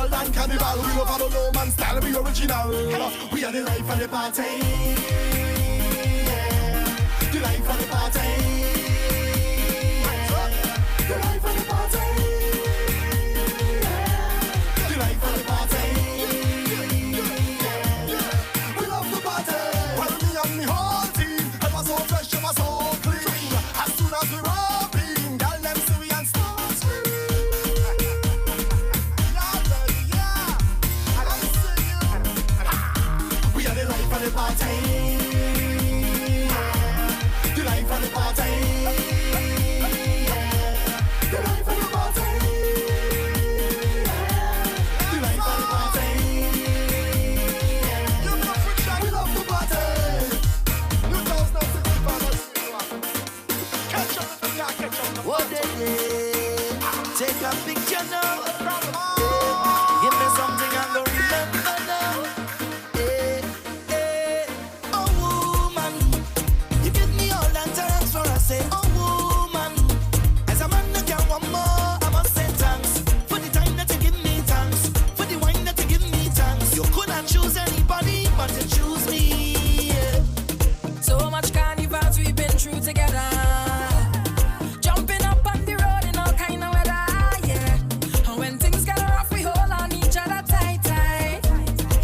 criminal than cannibal. We don't follow no man's style, we original. We are the life of the party. The life of the party. The life of the party. The life of the party. We love the party. Well, me and me whole team, it was so fresh, it was so clean. As soon as we walk in, girl, them see we and start screaming. Yeah, I see you. We are the life of the party. The life of the party. The life of the party. The life of the party. You know friction, we love the party. You don't know the catch up with the guy, catch up. What they did? Take a picture now. Give me something I'm gonna remember now. Oh woman, you give me all that thanks for I say. Oh woman, as a man I can want more. I must say thanks for the time that you give me thanks, for the wine that you give me thanks. You couldn't choose anybody, but you choose me. So much carnivals we've been through together. Jumping up on the road in all kind of weather, yeah. And when things get rough, we hold on each other tight, tight.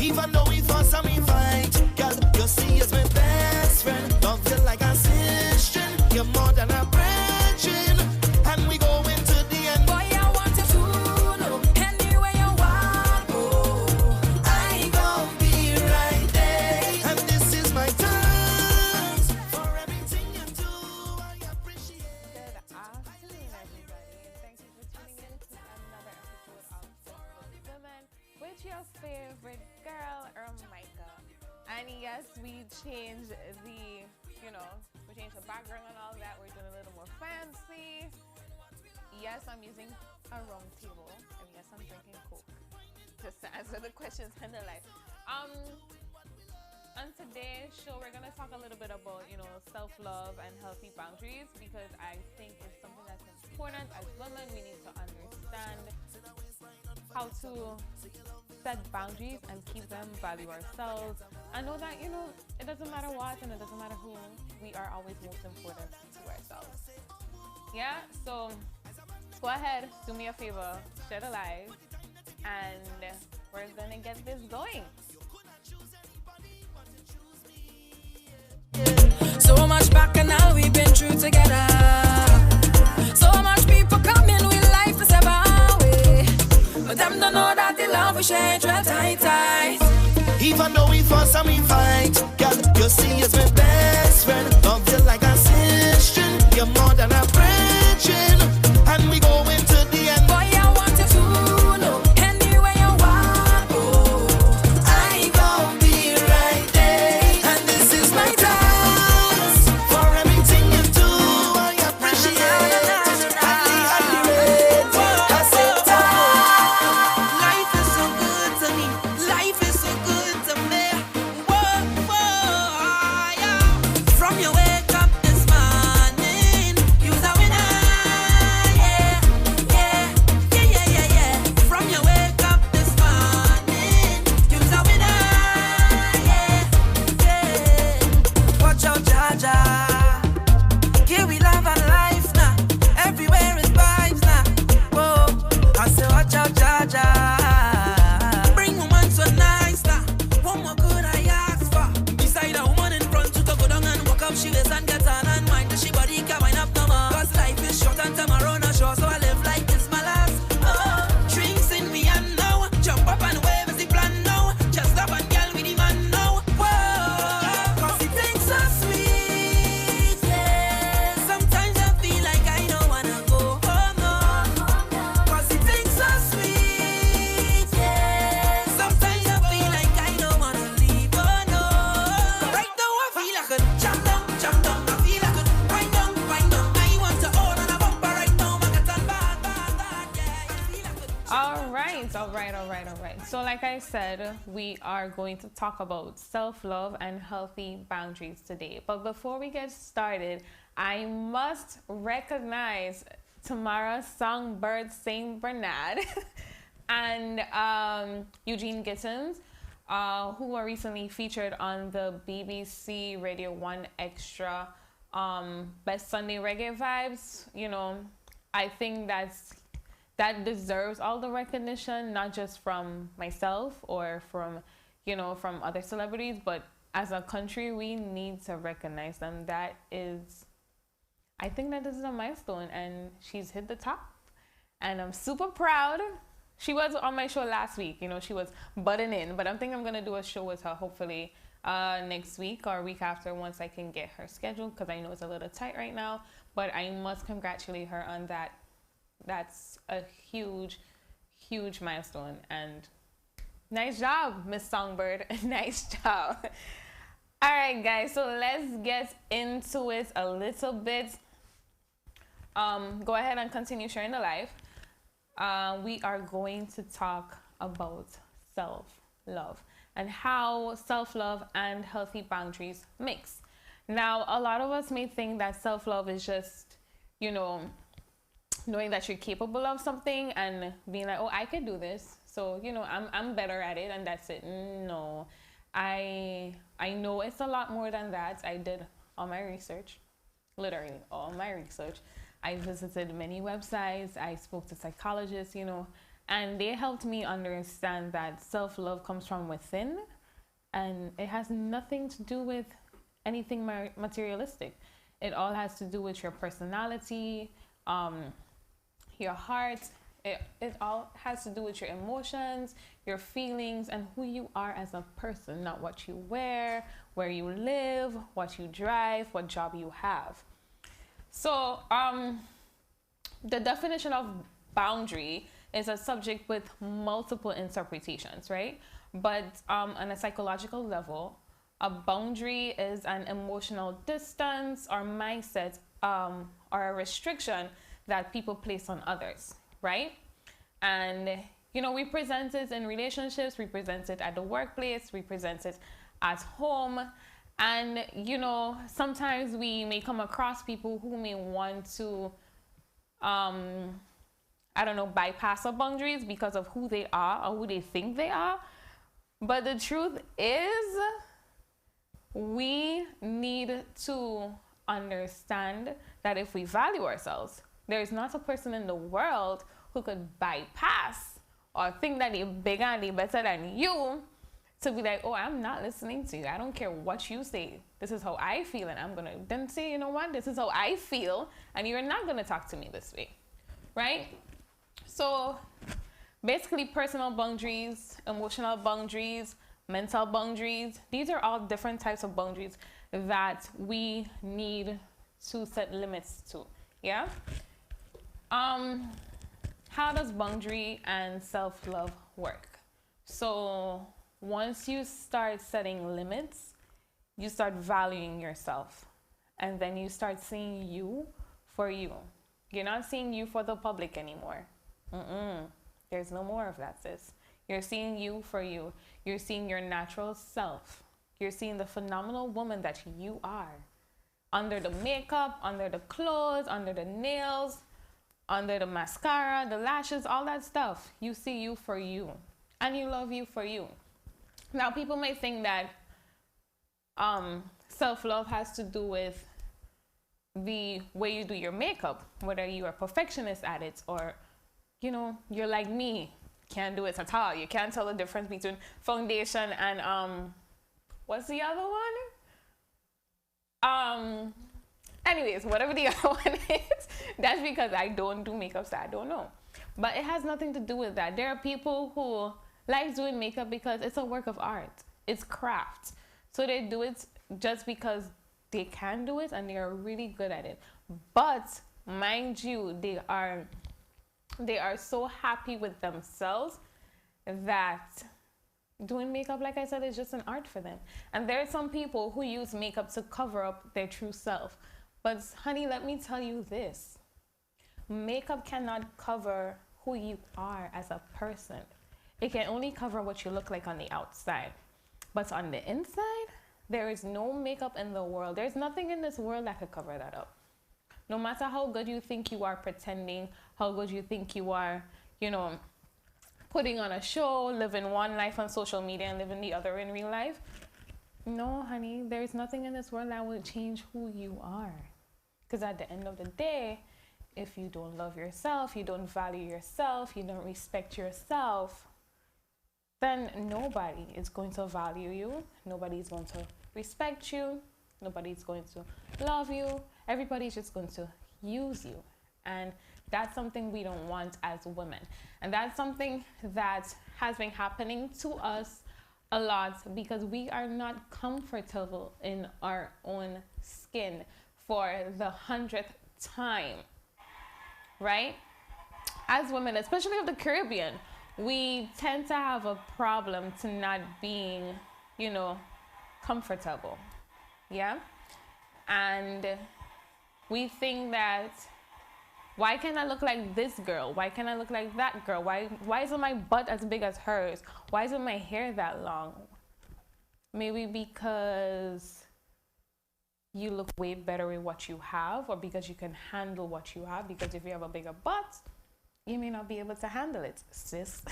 Even though we fuss and we fight, girl, you see as my best friend. Don't feel like a sister, you're more than a brethren. And we go into the end. Boy, I want you to know, anywhere you want, oh, I gon' be right there. And this is my thanks for everything you do. I appreciate it. Good afternoon, everybody, and thank you for tuning in to another episode of Self-Love Women with your favorite girl, Micah. And yes, we changed the background and all that. We're doing a little more fancy. Yes, I'm using a round table, and yes, I'm drinking Coke just to answer the questions in the life. On today's show, we're gonna talk a little bit about, self-love and healthy boundaries, because I think it's something that's important. As women, we need to understand how to set boundaries and keep them, value ourselves, and know that, it doesn't matter what and it doesn't matter who, we are always most important to ourselves. Yeah, so go ahead, do me a favor, share the live, and we're gonna get this going. so much back and now we've been through together. So much people coming with life is ever way, but them don't know that the love we share real tight, tight. Even though we fuss and we fight, girl, you see as my best friend. Don't feel like a sister, you're more than a brethren. And we go into the end. Boy, I want you to know, anywhere you want, oh, I gon' be right there. And this is my thanks for everything you do. I appreciate it. At the rate, I say thanks. life is so good to me. Life is so good to me. Whoa, whoa, yeah. From your wake up this morning, you's a winner. Yeah, yeah, yeah, yeah, yeah, yeah. From your wake up this morning, you's a winner. Yeah, yeah. Watch out, Jaja. Here we love and life now. Everywhere is vibes now. Whoa, I say watch out, Jaja. Bring woman so nice now. What more could I ask for? Beside a woman in front to go down and walk up, she waist and get on and wind. She body can't wind up no more. 'Cause life is short and tomorrow not sure, so I live like this my last. Oh, drinks in me and now. Jump up and wave is the plan now. Just stop and girl with the man now. Whoa, 'cause it tastes so sweet, yeah. Sometimes I feel like I don't wanna go home, no. 'Cause it tastes so sweet, yeah. Sometimes I feel like I don't wanna leave, oh no. Right now I feel like a jump down. I feel like a wind down. I want to hold on a bumper right now. I got that bad, yeah. I feel like a All right. So like I said, we are going to talk about self-love and healthy boundaries today. But before we get started, I must recognize Tamara Songbird St. Bernard and Eugene Gittins, who were recently featured on the BBC Radio 1 Extra Best Sunday Reggae Vibes. You know, I think that deserves all the recognition, not just from myself or from, you know, from other celebrities, but as a country, we need to recognize them. I think that this is a milestone, and she's hit the top, and I'm super proud. She was on my show last week, you know, she was butting in, but I think I'm going to do a show with her hopefully next week or week after, once I can get her scheduled, because I know it's a little tight right now, but I must congratulate her on that. That's a huge, huge milestone, and nice job, Miss Songbird. Nice job. All right, guys, so let's get into it a little bit. Go ahead and continue sharing the live. We are going to talk about self-love and how self-love and healthy boundaries mix. Now, a lot of us may think that self-love is just, you know, knowing that you're capable of something and being like, oh, I could do this, so, you know, I'm better at it, and that's it. No, I know it's a lot more than that. I did all my research, literally all my research. I visited many websites, I spoke to psychologists, you know, and they helped me understand that self-love comes from within, and it has nothing to do with anything materialistic. It all has to do with your personality, your heart. It all has to do with your emotions, your feelings, and who you are as a person, not what you wear, where you live, what you drive, what job you have. So the definition of boundary is a subject with multiple interpretations, right? But on a psychological level, a boundary is an emotional distance or mindset or a restriction that people place on others, right? And, you know, we present it in relationships, we present it at the workplace, we present it at home. And, you know, sometimes we may come across people who may want to, I don't know, bypass our boundaries because of who they are or who they think they are. But the truth is, we need to understand that if we value ourselves, there is not a person in the world who could bypass or think that they're bigger and they're better than you to be like, oh, I'm not listening to you. I don't care what you say. This is how I feel, and I'm going to then say, you know what, this is how I feel, and you're not going to talk to me this way, right? So basically, personal boundaries, emotional boundaries, mental boundaries, these are all different types of boundaries that we need to set limits to, yeah? How does boundary and self-love work? So once you start setting limits, you start valuing yourself, and then you start seeing you for you. You're not seeing you for the public anymore. There's no more of that, sis. You're seeing you for you. You're seeing your natural self. You're seeing the phenomenal woman that you are. Under the makeup, under the clothes, under the nails, under the mascara, the lashes, all that stuff. You see you for you, and you love you for you. Now, people may think that self-love has to do with the way you do your makeup, whether you are a perfectionist at it or, you know, you're like me, can't do it at all. You can't tell the difference between foundation and what's the other one? Anyways, whatever the other one is, that's because I don't do makeup, so I don't know. But it has nothing to do with that. There are people who like doing makeup because it's a work of art. It's craft. So they do it just because they can do it and they are really good at it. But mind you, they are so happy with themselves that doing makeup, like I said, is just an art for them. And there are some people who use makeup to cover up their true self. But honey, let me tell you this. Makeup cannot cover who you are as a person. It can only cover what you look like on the outside. But on the inside, there is no makeup in the world. There's nothing in this world that could cover that up. No matter how good you think you are pretending, how good you think you are, you know, putting on a show, living one life on social media and living the other in real life. No, honey, there's nothing in this world that will change who you are. Because at the end of the day, if you don't love yourself, you don't value yourself, you don't respect yourself, then nobody is going to value you. Nobody's going to respect you. Nobody's going to love you. Everybody's just going to use you. And that's something we don't want as women. And that's something that has been happening to us a lot because we are not comfortable in our own skin for the 100th time, right? As women, especially of the Caribbean, we tend to have a problem to not being, you know, comfortable, yeah? And we think that, why can't I look like this girl? Why can't I look like that girl? Why isn't my butt as big as hers? Why isn't my hair that long? Maybe because you look way better with what you have, or because you can handle what you have. Because if you have a bigger butt, you may not be able to handle it, sis.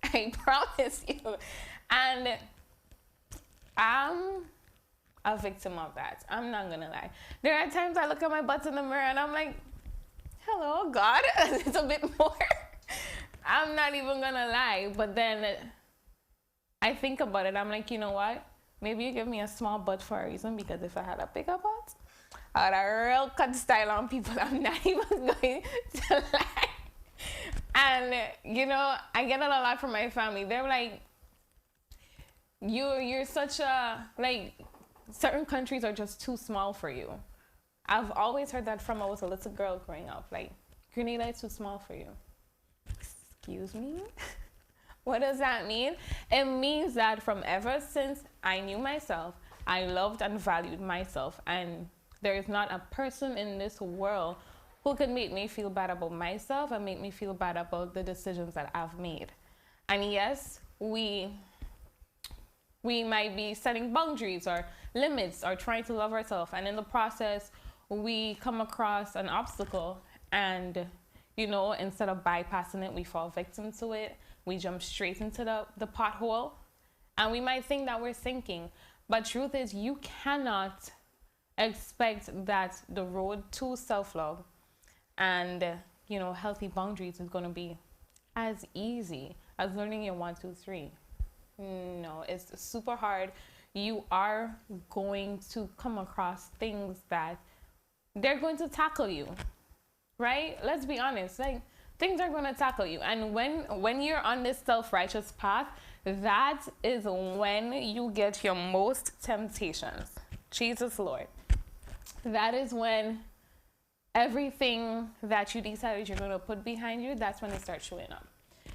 I promise you. And I'm a victim of that. I'm not gonna lie. There are times I look at my butt in the mirror and I'm like, hello, God, a little bit more. I'm not even gonna lie. But then I think about it. I'm like, you know what? Maybe you give me a small butt for a reason, because if I had a bigger butt, I had a real cut style on people. I'm not even going to lie. And, you know, I get it a lot from my family. They're like, you're such a, like, certain countries are just too small for you. I've always heard that from I was a little girl growing up. Like, Grenada is too small for you. Excuse me? What does that mean? It means that from ever since I knew myself, I loved and valued myself. And there is not a person in this world who could make me feel bad about myself and make me feel bad about the decisions that I've made. And yes, we might be setting boundaries or limits or trying to love ourselves. And in the process, we come across an obstacle and, you know, instead of bypassing it, we fall victim to it. We jump straight into the pothole. And we might think that we're sinking. But truth is, you cannot expect that the road to self-love and, you know, healthy boundaries is going to be as easy as learning your 1, 2, 3. No, it's super hard. You are going to come across things that they're going to tackle you, right? Let's be honest. Like, things are going to tackle you. And when you're on this self-righteous path, that is when you get your most temptations. Jesus Lord. That is when everything that you decided you're going to put behind you, that's when it starts showing up.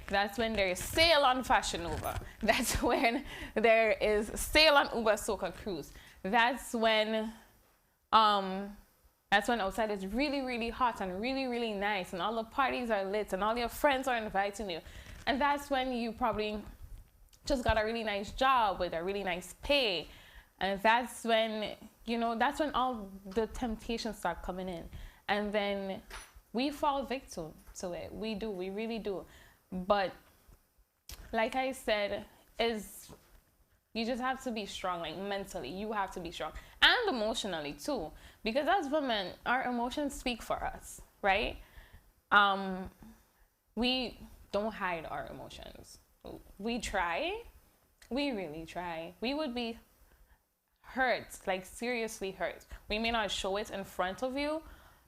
That's when there's sale on Fashion Nova. That's when there is sale on Uber Soca Cruise. That's when outside is really, really hot and really, really nice, and all the parties are lit and all your friends are inviting you. And that's when you probably just got a really nice job with a really nice pay. And that's when, you know, that's when all the temptations start coming in. And then we fall victim to it. We do, we really do. But like I said, you just have to be strong, like mentally. You have to be strong. And emotionally too. Because as women, our emotions speak for us, right? We don't hide our emotions. We try. We really try. We would be hurt, like seriously hurt. We may not show it in front of you,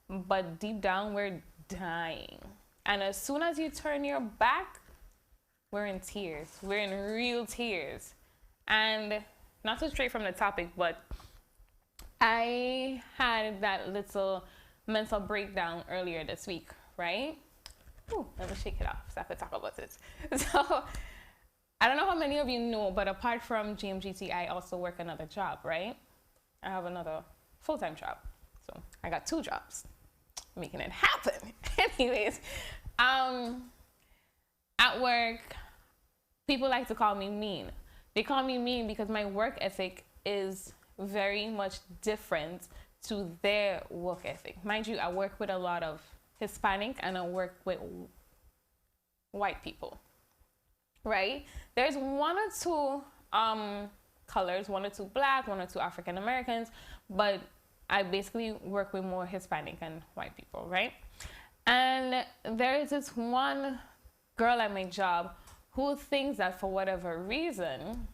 but deep down we're dying. And as soon as you turn your back, we're in tears. We're in real tears. And not to stray from the topic, but I had that little mental breakdown earlier this week, right? Ooh, let me shake it off so I can talk about it. So I don't know how many of you know, but apart from GMGT, I also work another job, right? I have another full-time job. So I got 2 jobs, making it happen. Anyways, at work, people like to call me mean. They call me mean because my work ethic is very much different to their work ethic. Mind you, I work with a lot of Hispanic and I work with white people. right? There's one or two colors, one or two black, one or two African Americans, but I basically work with more Hispanic and white people, right? And there is this one girl at my job who thinks that for whatever reason,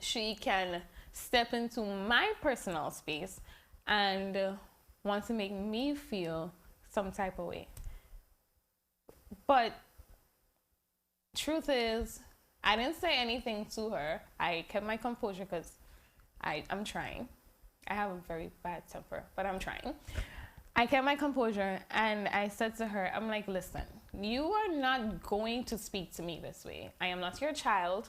she can step into my personal space and want to make me feel some type of way. But truth is, I didn't say anything to her. I kept my composure because I'm trying. I have a very bad temper, but I'm trying. I kept my composure and I said to her, I'm like, listen, you are not going to speak to me this way. I am not your child.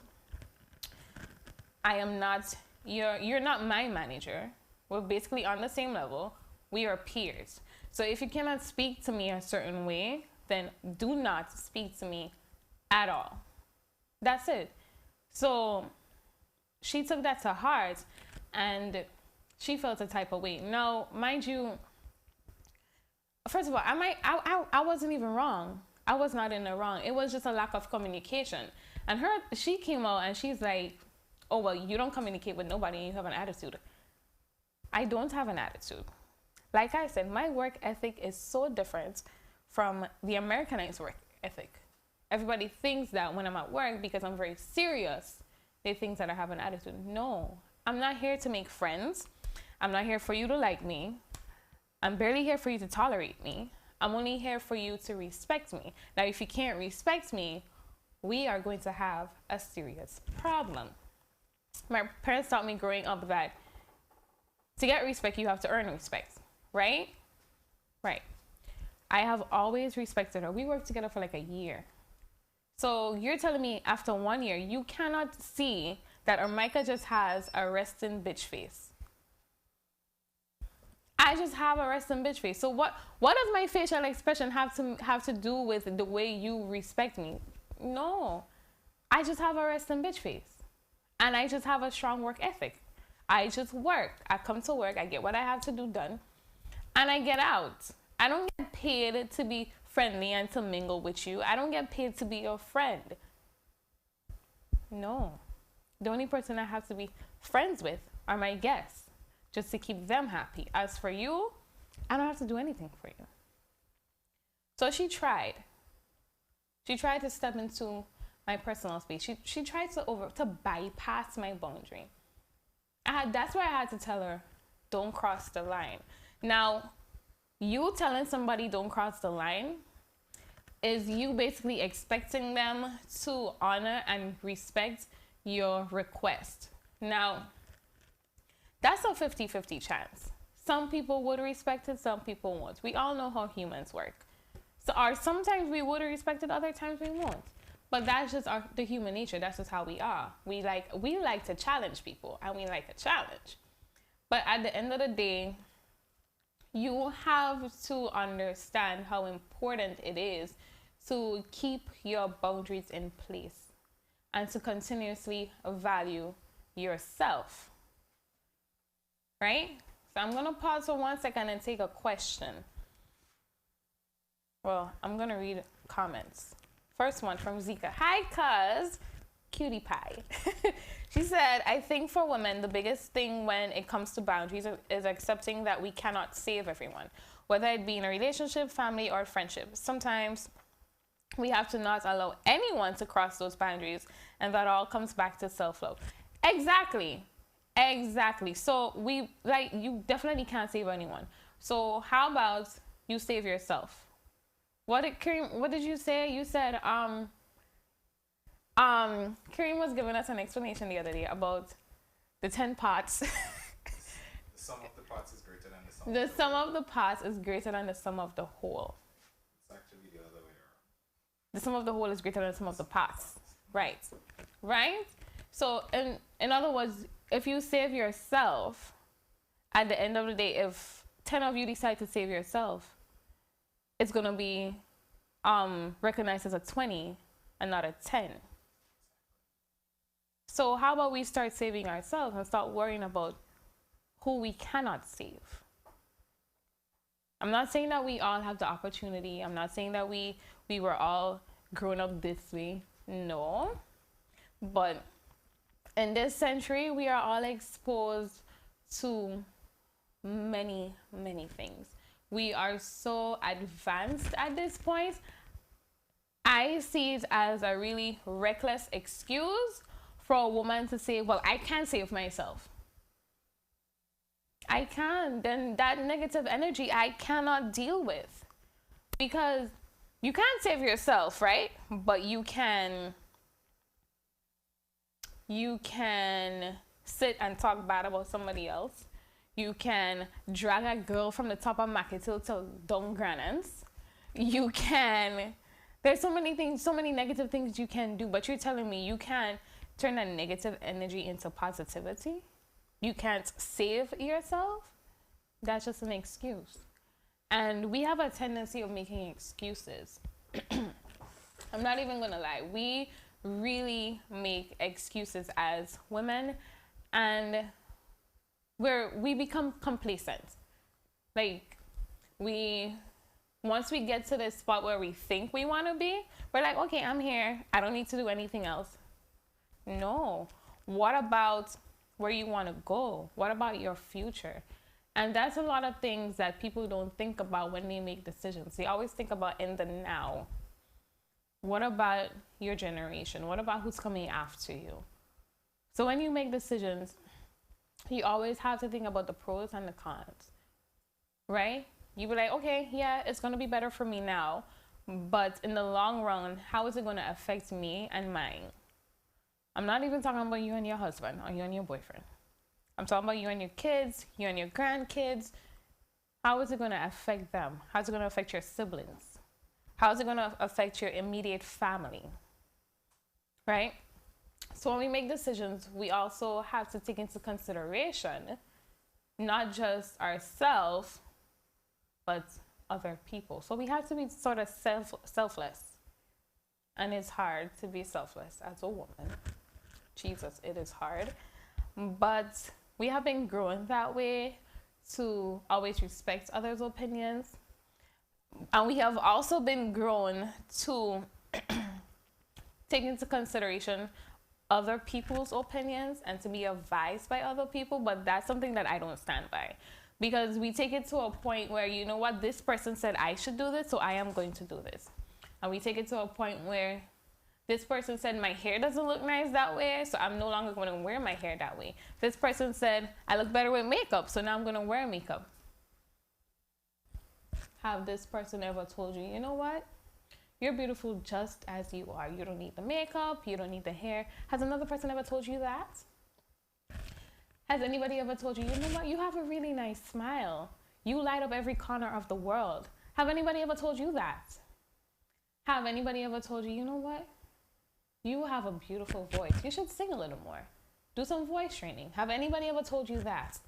I am not, you're not my manager. We're basically on the same level. We are peers. So if you cannot speak to me a certain way, then do not speak to me at all. That's it. So she took that to heart and she felt a type of way. Now, mind you, first of all, I wasn't even wrong. I was not in the wrong. It was just a lack of communication. And she came out and she's like, oh, well, you don't communicate with nobody and you have an attitude. I don't have an attitude. Like I said, my work ethic is so different from the Americanized work ethic. Everybody thinks that when I'm at work, because I'm very serious, they think that I have an attitude. No, I'm not here to make friends. I'm not here for you to like me. I'm barely here for you to tolerate me. I'm only here for you to respect me. Now, if you can't respect me, we are going to have a serious problem. My parents taught me growing up that to get respect, you have to earn respect, right? Right. I have always respected her. We worked together for like a year. So you're telling me after 1 year, you cannot see that Armika just has a resting bitch face. I just have a resting bitch face. So what does my facial expression have to do with the way you respect me? No. I just have a resting bitch face. And I just have a strong work ethic. I just work. I come to work, I get what I have to do done, and I get out. I don't get paid to be friendly and to mingle with you. I don't get paid to be your friend. No. The only person I have to be friends with are my guests, just to keep them happy. As for you, I don't have to do anything for you. So she tried. She tried to step into my personal space. She tried to bypass my boundary. That's why I had to tell her, don't cross the line. Now, you telling somebody don't cross the line is you basically expecting them to honor and respect your request. Now, that's a 50-50 chance. Some people would respect it, some people won't. We all know how humans work. So sometimes we would respect it, other times we won't. But that's just the human nature. That's just how we are. We like to challenge people, and we like a challenge. But at the end of the day, you have to understand how important it is to keep your boundaries in place and to continuously value yourself. Right? So I'm going to pause for 1 second and take a question. Well, I'm going to read comments. First one from Zika. Hi, cuz. Cutie pie. She said, I think for women, the biggest thing when it comes to boundaries is accepting that we cannot save everyone, whether it be in a relationship, family, or friendship. Sometimes we have to not allow anyone to cross those boundaries, and that all comes back to self-love. Exactly. Exactly. So you definitely can't save anyone. So how about you save yourself? What did you say? You said, Kareem was giving us an explanation the other day about the 10 pots. The sum of the parts is greater than the sum. The sum of the parts is greater than the sum of the whole. It's actually the other way around. The sum of the whole is greater than the sum of the parts. Right. Right? So in other words, if you save yourself, at the end of the day, if 10 of you decide to save yourself, it's going to be recognized as a 20 and not a 10. So how about we start saving ourselves and start worrying about who we cannot save? I'm not saying that we all have the opportunity. I'm not saying that we were all grown up this way. No. But in this century, we are all exposed to many, many things. We are so advanced at this point. I see it as a really reckless excuse for a woman to say, well, I can't save myself. I can't. Then that negative energy I cannot deal with. Because you can't save yourself, right? But you can sit and talk bad about somebody else. You can drag a girl from the top of Mackethill to Down Granance. You can, there's so many things, so many negative things you can do, but you're telling me you can't turn that negative energy into positivity? You can't save yourself? That's just an excuse. And we have a tendency of making excuses. I'm not even gonna lie. We really make excuses as women, and we become complacent. Like, once we get to this spot where we think we want to be, we're like, okay, I'm here. I don't need to do anything else. No. What about where you want to go? What about your future? And that's a lot of things that people don't think about when they make decisions. They always think about in the now. What about your generation? What about who's coming after you? So when you make decisions, you always have to think about the pros and the cons, right? You be like, okay, yeah, it's going to be better for me now, but in the long run, how is it going to affect me and mine? I'm not even talking about you and your husband or you and your boyfriend. I'm talking about you and your kids, you and your grandkids. How is it going to affect them? How's it going to affect your siblings? How's it going to affect your immediate family? Right? So when we make decisions, we also have to take into consideration not just ourselves, but other people. So we have to be sort of selfless. And it's hard to be selfless as a woman. Jesus, it is hard. But we have been growing that way to always respect others' opinions. And we have also been grown to take into consideration other people's opinions and to be advised by other people. But that's something that I don't stand by. Because we take it to a point where, you know what, this person said I should do this, so I am going to do this. And we take it to a point where this person said my hair doesn't look nice that way, so I'm no longer going to wear my hair that way. This person said I look better with makeup, so now I'm going to wear makeup. Have this person ever told you, you know what? You're beautiful just as you are. You don't need the makeup. You don't need the hair. Has another person ever told you that? Has anybody ever told you, you know what? You have a really nice smile. You light up every corner of the world. Have anybody ever told you that? Have anybody ever told you, you know what? You have a beautiful voice. You should sing a little more. Do some voice training. Have anybody ever told you that?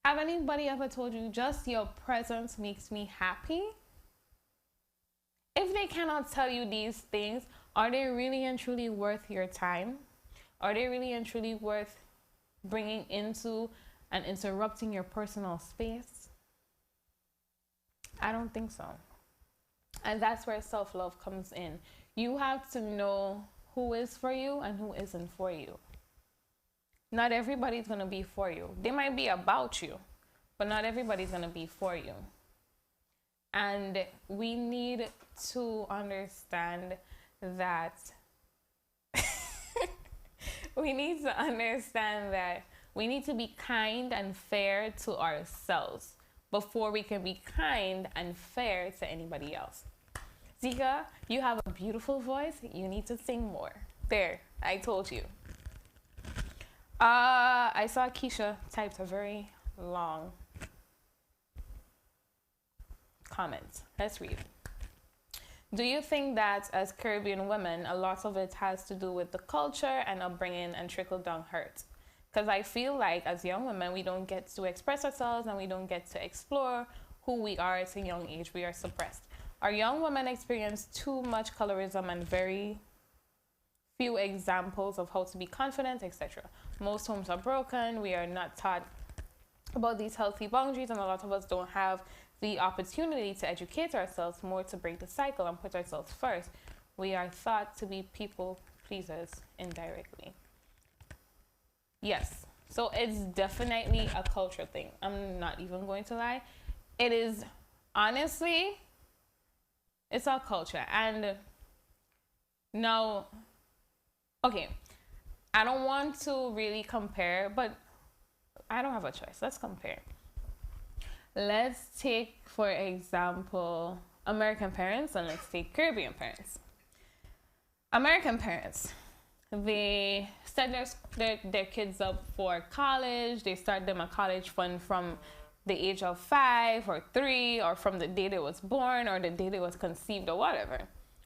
Have anybody ever told you just your presence makes me happy? If they cannot tell you these things, are they really and truly worth your time? Are they really and truly worth bringing into and interrupting your personal space? I don't think so. And that's where self-love comes in. You have to know who is for you and who isn't for you. Not everybody's going to be for you. They might be about you, but not everybody's going to be for you. And we need to understand that we need to be kind and fair to ourselves before we can be kind and fair to anybody else. Zika, you have a beautiful voice. You need to sing more. There, I told you. I saw Keisha typed a very long comment. Let's read. Do you think that as Caribbean women, a lot of it has to do with the culture and upbringing and trickle-down hurt? Because I feel like as young women, we don't get to express ourselves and we don't get to explore who we are at a young age. We are suppressed. Our young women experience too much colorism and very few examples of how to be confident, etc. Most homes are broken. We are not taught about these healthy boundaries, and a lot of us don't have the opportunity to educate ourselves more to break the cycle and put ourselves first. we are thought to be people pleasers indirectly. Yes, so it's definitely a culture thing. I'm not even going to lie. It is, honestly, it's our culture. And now, okay, I don't want to really compare, but I don't have a choice. Let's compare. Let's take, for example, American parents, and let's take Caribbean parents. American parents, they set their kids up for college. They start them a college fund from the age of 5 or 3, or from the day they was born or the day they was conceived or whatever,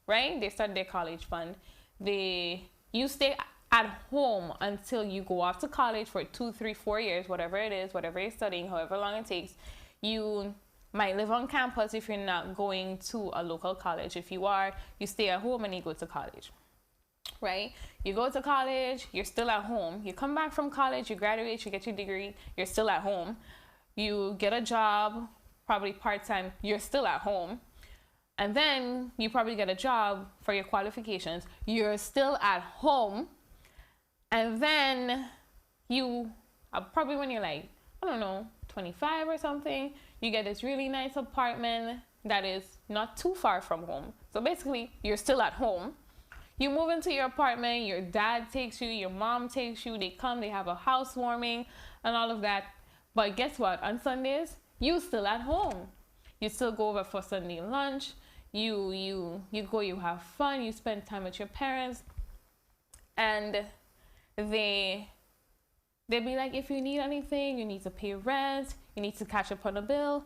right? They start their college fund. You stay at home until you go off to college for 2, 3, 4 years, whatever it is, whatever you're studying, however long it takes. You might live on campus if you're not going to a local college. If you are, you stay at home and you go to college, right? You go to college, you're still at home. You come back from college, you graduate, you get your degree, you're still at home. You get a job, probably part-time, you're still at home. And then you probably get a job for your qualifications, you're still at home. And then you, probably when you're like, I don't know, 25 or something, you get this really nice apartment that is not too far from home. So basically, you're still at home. You move into your apartment, your dad takes you, your mom takes you, they come, they have a housewarming and all of that. But guess what? On Sundays, you still at home. You still go over for Sunday lunch. You go, you have fun, you spend time with your parents. And they be like, if you need anything, you need to pay rent, you need to catch up on a bill,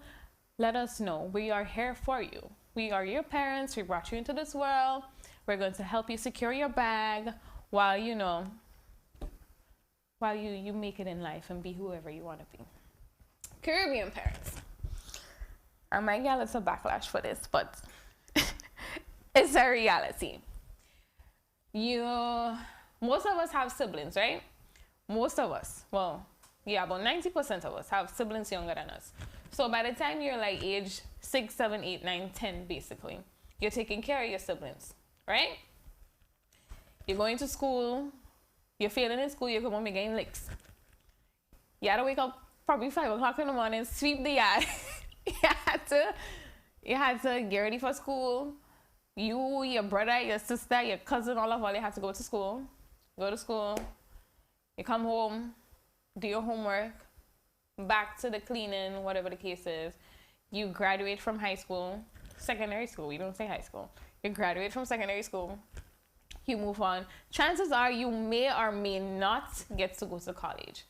let us know. We are here for you. We are your parents. We brought you into this world. We're going to help you secure your bag while, you make it in life and be whoever you want to be. Caribbean parents. I might get a little backlash for this, but it's a reality. Most of us have siblings, right? Most of us, well, yeah, about 90% of us have siblings younger than us. So by the time you're like age 6, 7, 8, 9, 10, basically, you're taking care of your siblings, right? You're going to school, you're failing in school, you come home, you're getting licks. You had to wake up probably 5 o'clock in the morning, sweep the yard. you had to get ready for school. You, your brother, your sister, your cousin, all you had to go to school. Go to school. You come home, do your homework, back to the cleaning, whatever the case is. You graduate from high school, secondary school, we don't say high school. You graduate from secondary school, you move on. Chances are you may or may not get to go to college,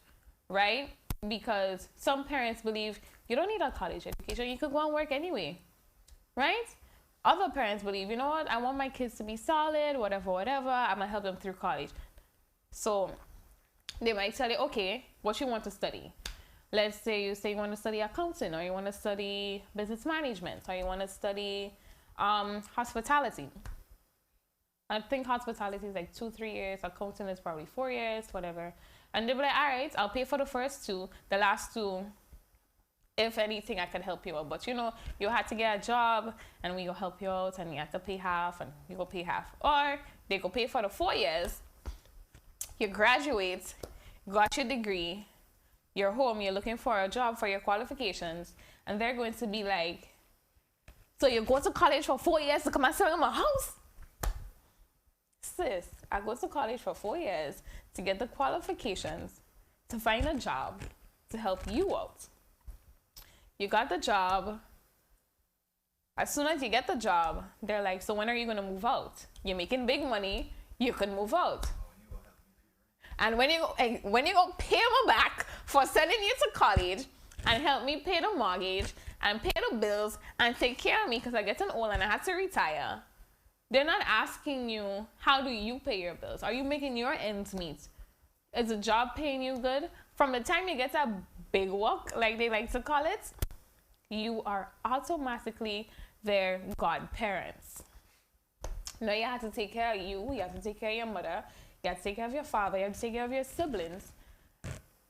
right? Because some parents believe you don't need a college education, you could go and work anyway, right? Other parents believe, you know what, I want my kids to be solid, whatever, I'm gonna help them through college. So they might tell you, okay, what you want to study. Let's say you want to study accounting, or you want to study business management, or you want to study hospitality. I think hospitality is like 2, 3 years. Accounting is probably 4 years, whatever. And they'll be like, all right, I'll pay for the first 2. The last 2, if anything, I can help you out. But you had to get a job, and we will help you out, and you have to pay half, and you go pay half. Or they go pay for the 4 years. You graduate, got your degree, you're home, you're looking for a job for your qualifications, and they're going to be like, so you go to college for 4 years to come and sell my house? Sis, I go to college for 4 years to get the qualifications, to find a job, to help you out. You got the job. As soon as you get the job, they're like, so when are you going to move out? You're making big money, you can move out. And when you go pay me back for sending you to college and help me pay the mortgage and pay the bills and take care of me because I getting old and I had to retire, they're not asking you, how do you pay your bills? Are you making your ends meet? Is the job paying you good? From the time you get that big work, like they like to call it, you are automatically their godparents. Now you have to take care of you have to take care of your mother, you have to take care of your father, you have to take care of your siblings,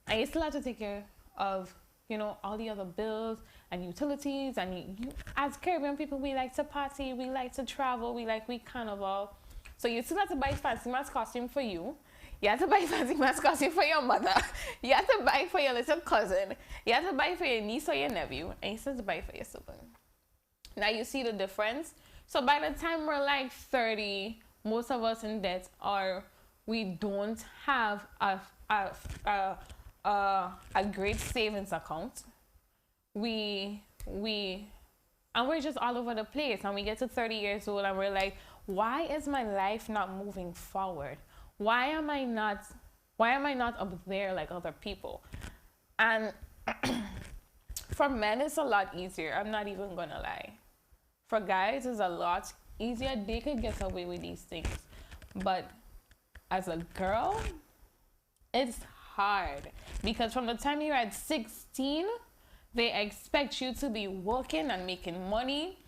and you still have to take care of you know, all the other bills and utilities. And you as Caribbean people, we like to party, we like to travel, we carnival. So you still have to buy fancy mask costume for you. You have to buy fancy mask costume for your mother. You have to buy for your little cousin. You have to buy for your niece or your nephew. And you still have to buy for your sibling. Now you see the difference. So by the time we're like 30, most of us in debt, or we don't have a great savings account. We're just all over the place. And we get to 30 years old and we're like, why is my life not moving forward? Why am I not up there like other people? And for men, it's a lot easier. I'm not even gonna lie. For guys, it's a lot easier. They could get away with these things. But as a girl, it's hard. Because from the time you're at 16, they expect you to be working and making money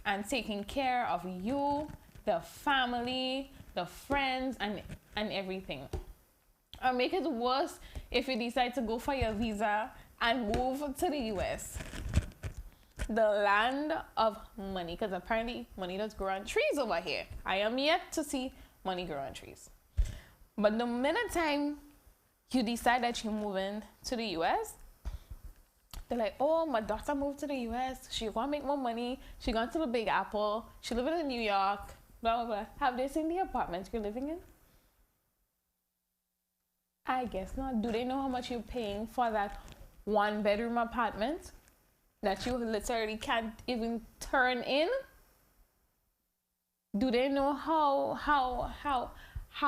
and taking care of you, the family, the friends, and everything. Or make it worse if you decide to go for your visa and move to the US, the land of money, because apparently money does grow on trees over here. I am yet to see money grow on trees. But the minute time you decide that you're moving to the US, they're like, oh, my daughter moved to the US, she gonna make more money, she gone to the Big Apple, she living in New York, blah blah blah. Have they seen the apartment you're living in? I guess not. Do they know how much you're paying for that 1-bedroom apartment that you literally can't even turn in? Do they know how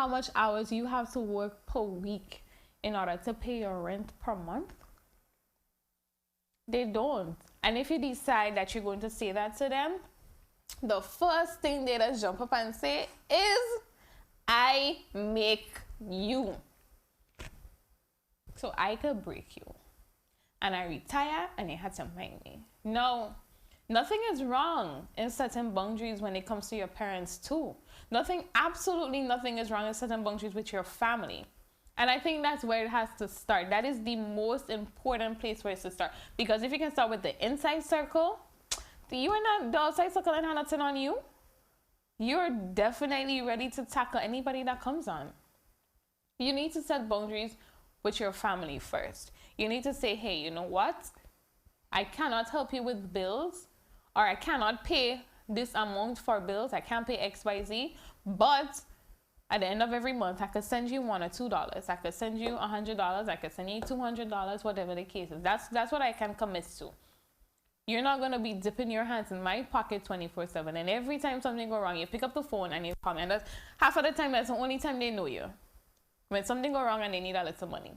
much hours you have to work per week in order to pay your rent per month? They don't. And if you decide that you're going to say that to them, the first thing they just jump up and say is, I make you. So I could break you. And I retire and they had to mind me. No, nothing is wrong in setting boundaries when it comes to your parents too. Absolutely nothing is wrong in setting boundaries with your family. And I think that's where it has to start. That is the most important place where it to start. Because if you can start with the inside circle, you are not, the outside circle and have nothing on you. You're definitely ready to tackle anybody that comes on. You need to set boundaries with your family first. You need to say, hey, you know what? I cannot help you with bills, or I cannot pay this amount for bills. I can't pay XYZ, but at the end of every month, I could send you $1 or $2. I could send you $100. I could send you $200, whatever the case is. That's what I can commit to. You're not going to be dipping your hands in my pocket 24/7. And every time something goes wrong, you pick up the phone and you call me. And that's half of the time, that's the only time they know you. When something goes wrong and they need a little money.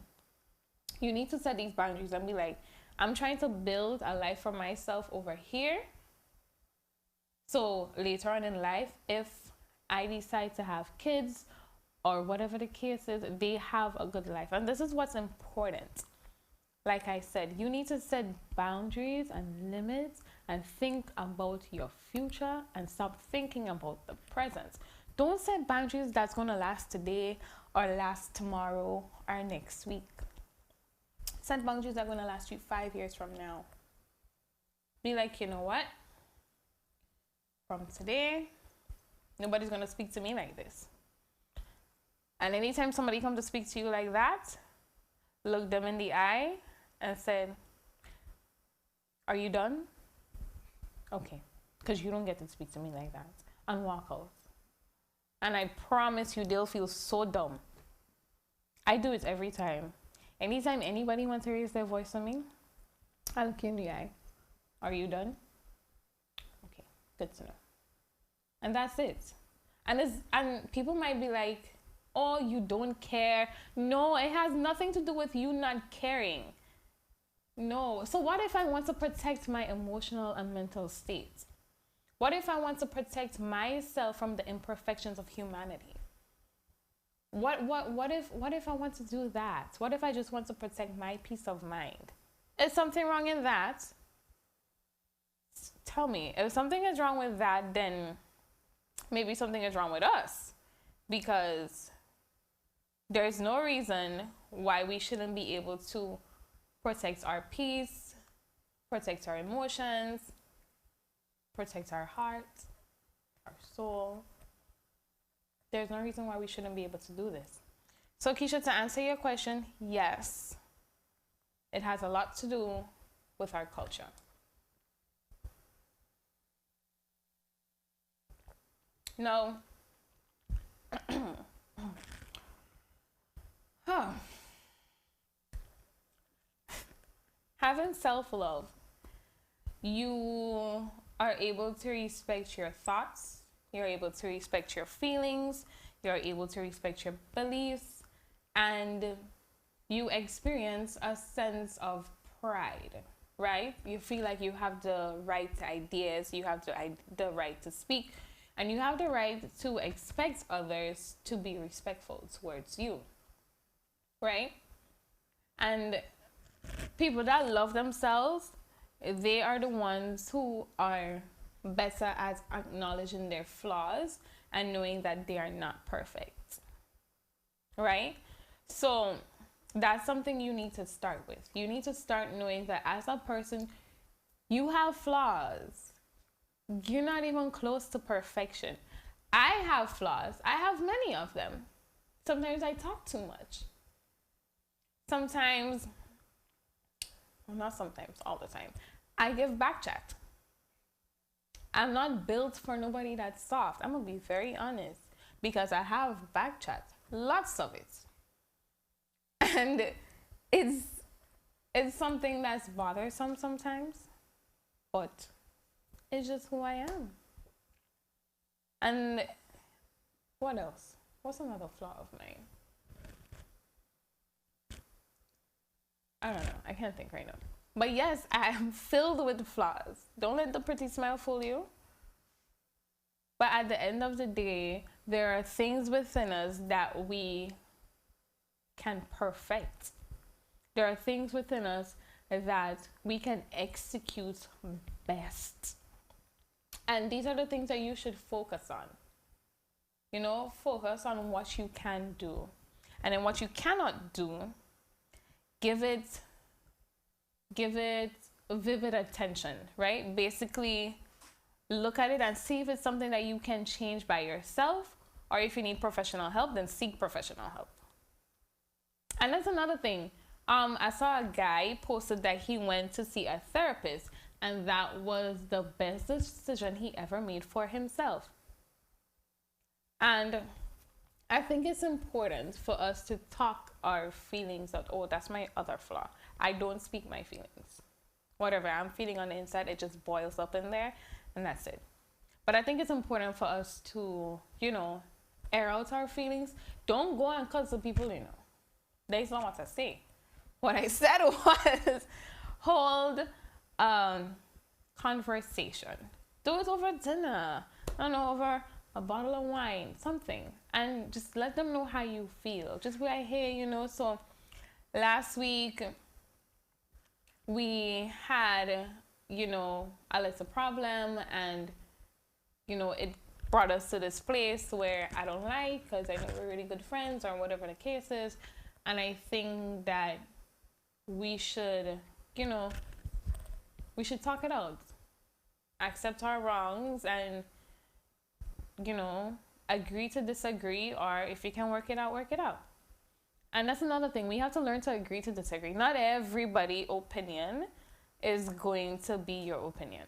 You need to set these boundaries and be like, I'm trying to build a life for myself over here. So later on in life, if I decide to have kids or whatever the case is, they have a good life. And this is what's important. Like I said, you need to set boundaries and limits and think about your future and stop thinking about the present. Don't set boundaries that's going to last today or last tomorrow or next week. Set boundaries that are going to last you 5 years from now. Be like, you know what? From today, nobody's going to speak to me like this. And anytime somebody comes to speak to you like that, look them in the eye and said, are you done? Okay, because you don't get to speak to me like that. And walk out. And I promise you, they'll feel so dumb. I do it every time. Anytime anybody wants to raise their voice on me, I look you in the eye. Are you done? Okay, good to know. And that's it. And people might be like, oh, you don't care. No, it has nothing to do with you not caring. No. So what if I want to protect my emotional and mental state? What if I want to protect myself from the imperfections of humanity? What if I want to do that? What if I just want to protect my peace of mind? Is something wrong in that? Tell me. If something is wrong with that, then maybe something is wrong with us. Because there's no reason why we shouldn't be able to protect our peace, protects our emotions, protects our heart, our soul. There's no reason why we shouldn't be able to do this. So Keisha, to answer your question, yes, it has a lot to do with our culture. No. Having self-love, you are able to respect your thoughts, you're able to respect your feelings, you're able to respect your beliefs, and you experience a sense of pride, right? You feel like you have the right ideas, you have the right to speak, and you have the right to expect others to be respectful towards you, right? And people that love themselves, they are the ones who are better at acknowledging their flaws and knowing that they are not perfect, right? So that's something you need to start with. You need to start knowing that as a person, you have flaws. You're not even close to perfection. I have flaws. I have many of them. Sometimes I talk too much. Sometimes, well, not sometimes, all the time, I give back chat. I'm not built for nobody that's soft. I'm gonna be very honest, because I have back chat, lots of it. And it's something that's bothersome sometimes, but it's just who I am. And what else? What's another flaw of mine? I don't know. I can't think right now. But yes, I am filled with flaws. Don't let the pretty smile fool you. But at the end of the day, there are things within us that we can perfect. There are things within us that we can execute best. And these are the things that you should focus on. You know, focus on what you can do. And then what you cannot do, give it vivid attention, right? Basically, look at it and see if it's something that you can change by yourself, or if you need professional help, then seek professional help. And that's another thing. I saw a guy posted that he went to see a therapist, and that was the best decision he ever made for himself. And I think it's important for us to talk our feelings out. Oh, that's my other flaw. I don't speak my feelings. Whatever I'm feeling on the inside, it just boils up in there, and that's it. But I think it's important for us to, you know, air out our feelings. Don't go and cuss the people, you know. That's not what I say. What I said was hold conversation. Do it over dinner. I don't know, over a bottle of wine, something. And just let them know how you feel. Just be like, hey, you know, so last week we had, you know, a little problem, and, you know, it brought us to this place where I don't like, because I know we're really good friends, or whatever the case is. And I think that we should, you know, we should talk it out. Accept our wrongs and, you know, agree to disagree, or if you can work it out, work it out. And that's another thing. We have to learn to agree to disagree. Not everybody's opinion is going to be your opinion.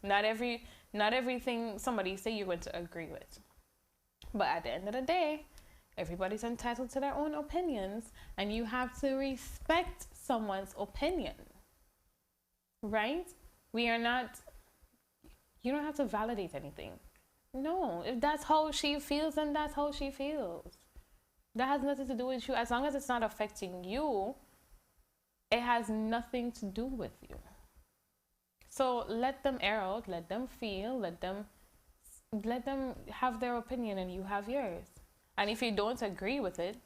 Not everything somebody say you're going to agree with. But at the end of the day, everybody's entitled to their own opinions, and you have to respect someone's opinion, right? We are not, you don't have to validate anything. No, if that's how she feels, then that's how she feels. That has nothing to do with you. As long as it's not affecting you, it has nothing to do with you. So let them air out, let them feel, let them have their opinion, and you have yours. And if you don't agree with it,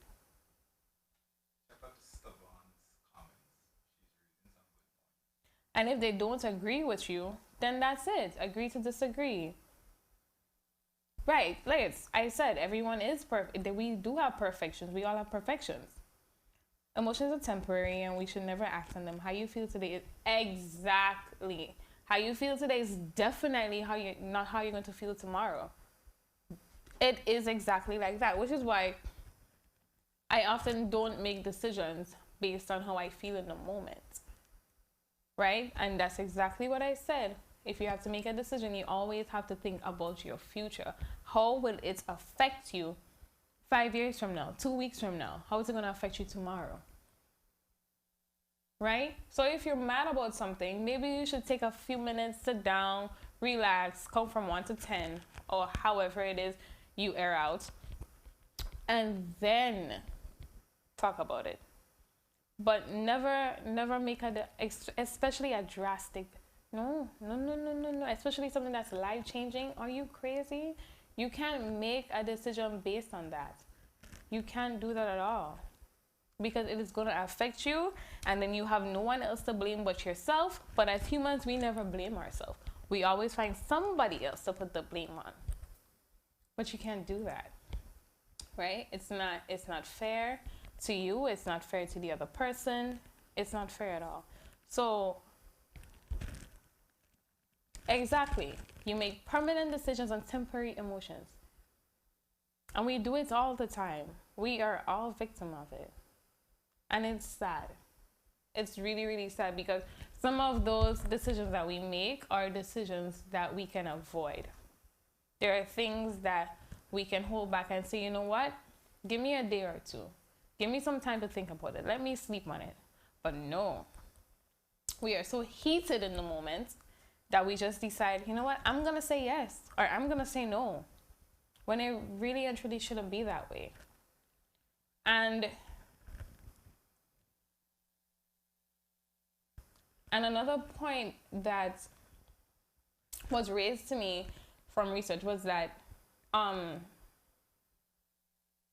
and if they don't agree with you, then that's it. Agree to disagree. Right, like I said, everyone is perfect. We do have perfections. We all have perfections. Emotions are temporary and we should never act on them. How you feel today is exactly how you feel today is definitely not how you're going to feel tomorrow. It is exactly like that, which is why I often don't make decisions based on how I feel in the moment. Right? And that's exactly what I said. If you have to make a decision, you always have to think about your future. How will it affect you 5 years from now, 2 weeks from now? How is it going to affect you tomorrow? Right? So if you're mad about something, maybe you should take a few minutes, sit down, relax, count from 1 to 10, or however it is you air out, and then talk about it. But never make especially a drastic, no, especially something that's life-changing. Are you crazy? You can't make a decision based on that. You can't do that at all. Because it is going to affect you, and then you have no one else to blame but yourself. But as humans, we never blame ourselves. We always find somebody else to put the blame on. But you can't do that, right? It's not fair to you. It's not fair to the other person. It's not fair at all. So, exactly, you make permanent decisions on temporary emotions. And we do it all the time. We are all victim of it. And it's sad. It's really, really sad because some of those decisions that we make are decisions that we can avoid. There are things that we can hold back and say, you know what? Give me a day or two. Give me some time to think about it. Let me sleep on it. But no. We are so heated in the moment that we just decide, you know what? I'm going to say yes or I'm going to say no. When it really and truly shouldn't be that way. And another point that was raised to me from research was that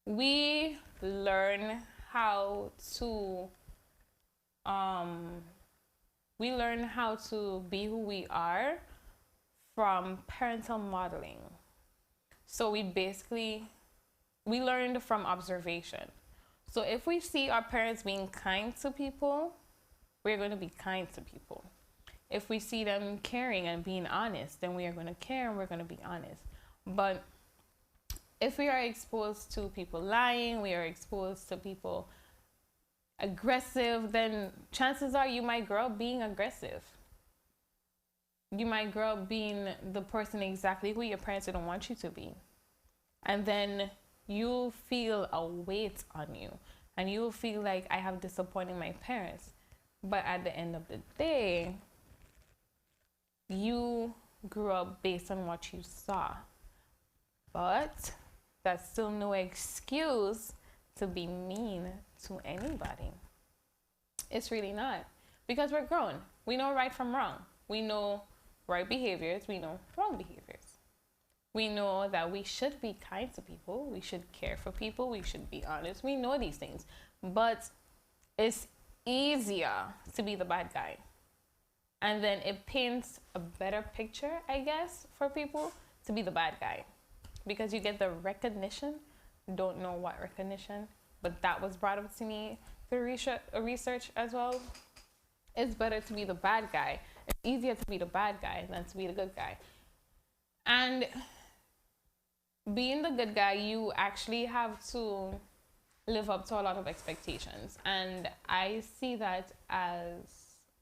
we learn how to be who we are from parental modeling. So we learned from observation. So if we see our parents being kind to people, we're going to be kind to people. If we see them caring and being honest, then we are going to care and we're going to be honest. But if we are exposed to people lying, we are exposed to people aggressive, then chances are you might grow up being aggressive. You might grow up being the person exactly who your parents didn't want you to be. And then you'll feel a weight on you. And you'll feel like, I have disappointed my parents. But at the end of the day, you grew up based on what you saw. But that's still no excuse to be mean to anybody. It's really not. Because we're grown. We know right from wrong. We know right behaviors. We know wrong behaviors. We know that we should be kind to people. We should care for people. We should be honest. We know these things. But it's easier to be the bad guy. And then it paints a better picture, I guess, for people to be the bad guy. Because you get the recognition. Don't know what recognition, but that was brought up to me through research as well. It's better to be the bad guy. It's easier to be the bad guy than to be the good guy. And being the good guy, you actually have to live up to a lot of expectations. And I see that as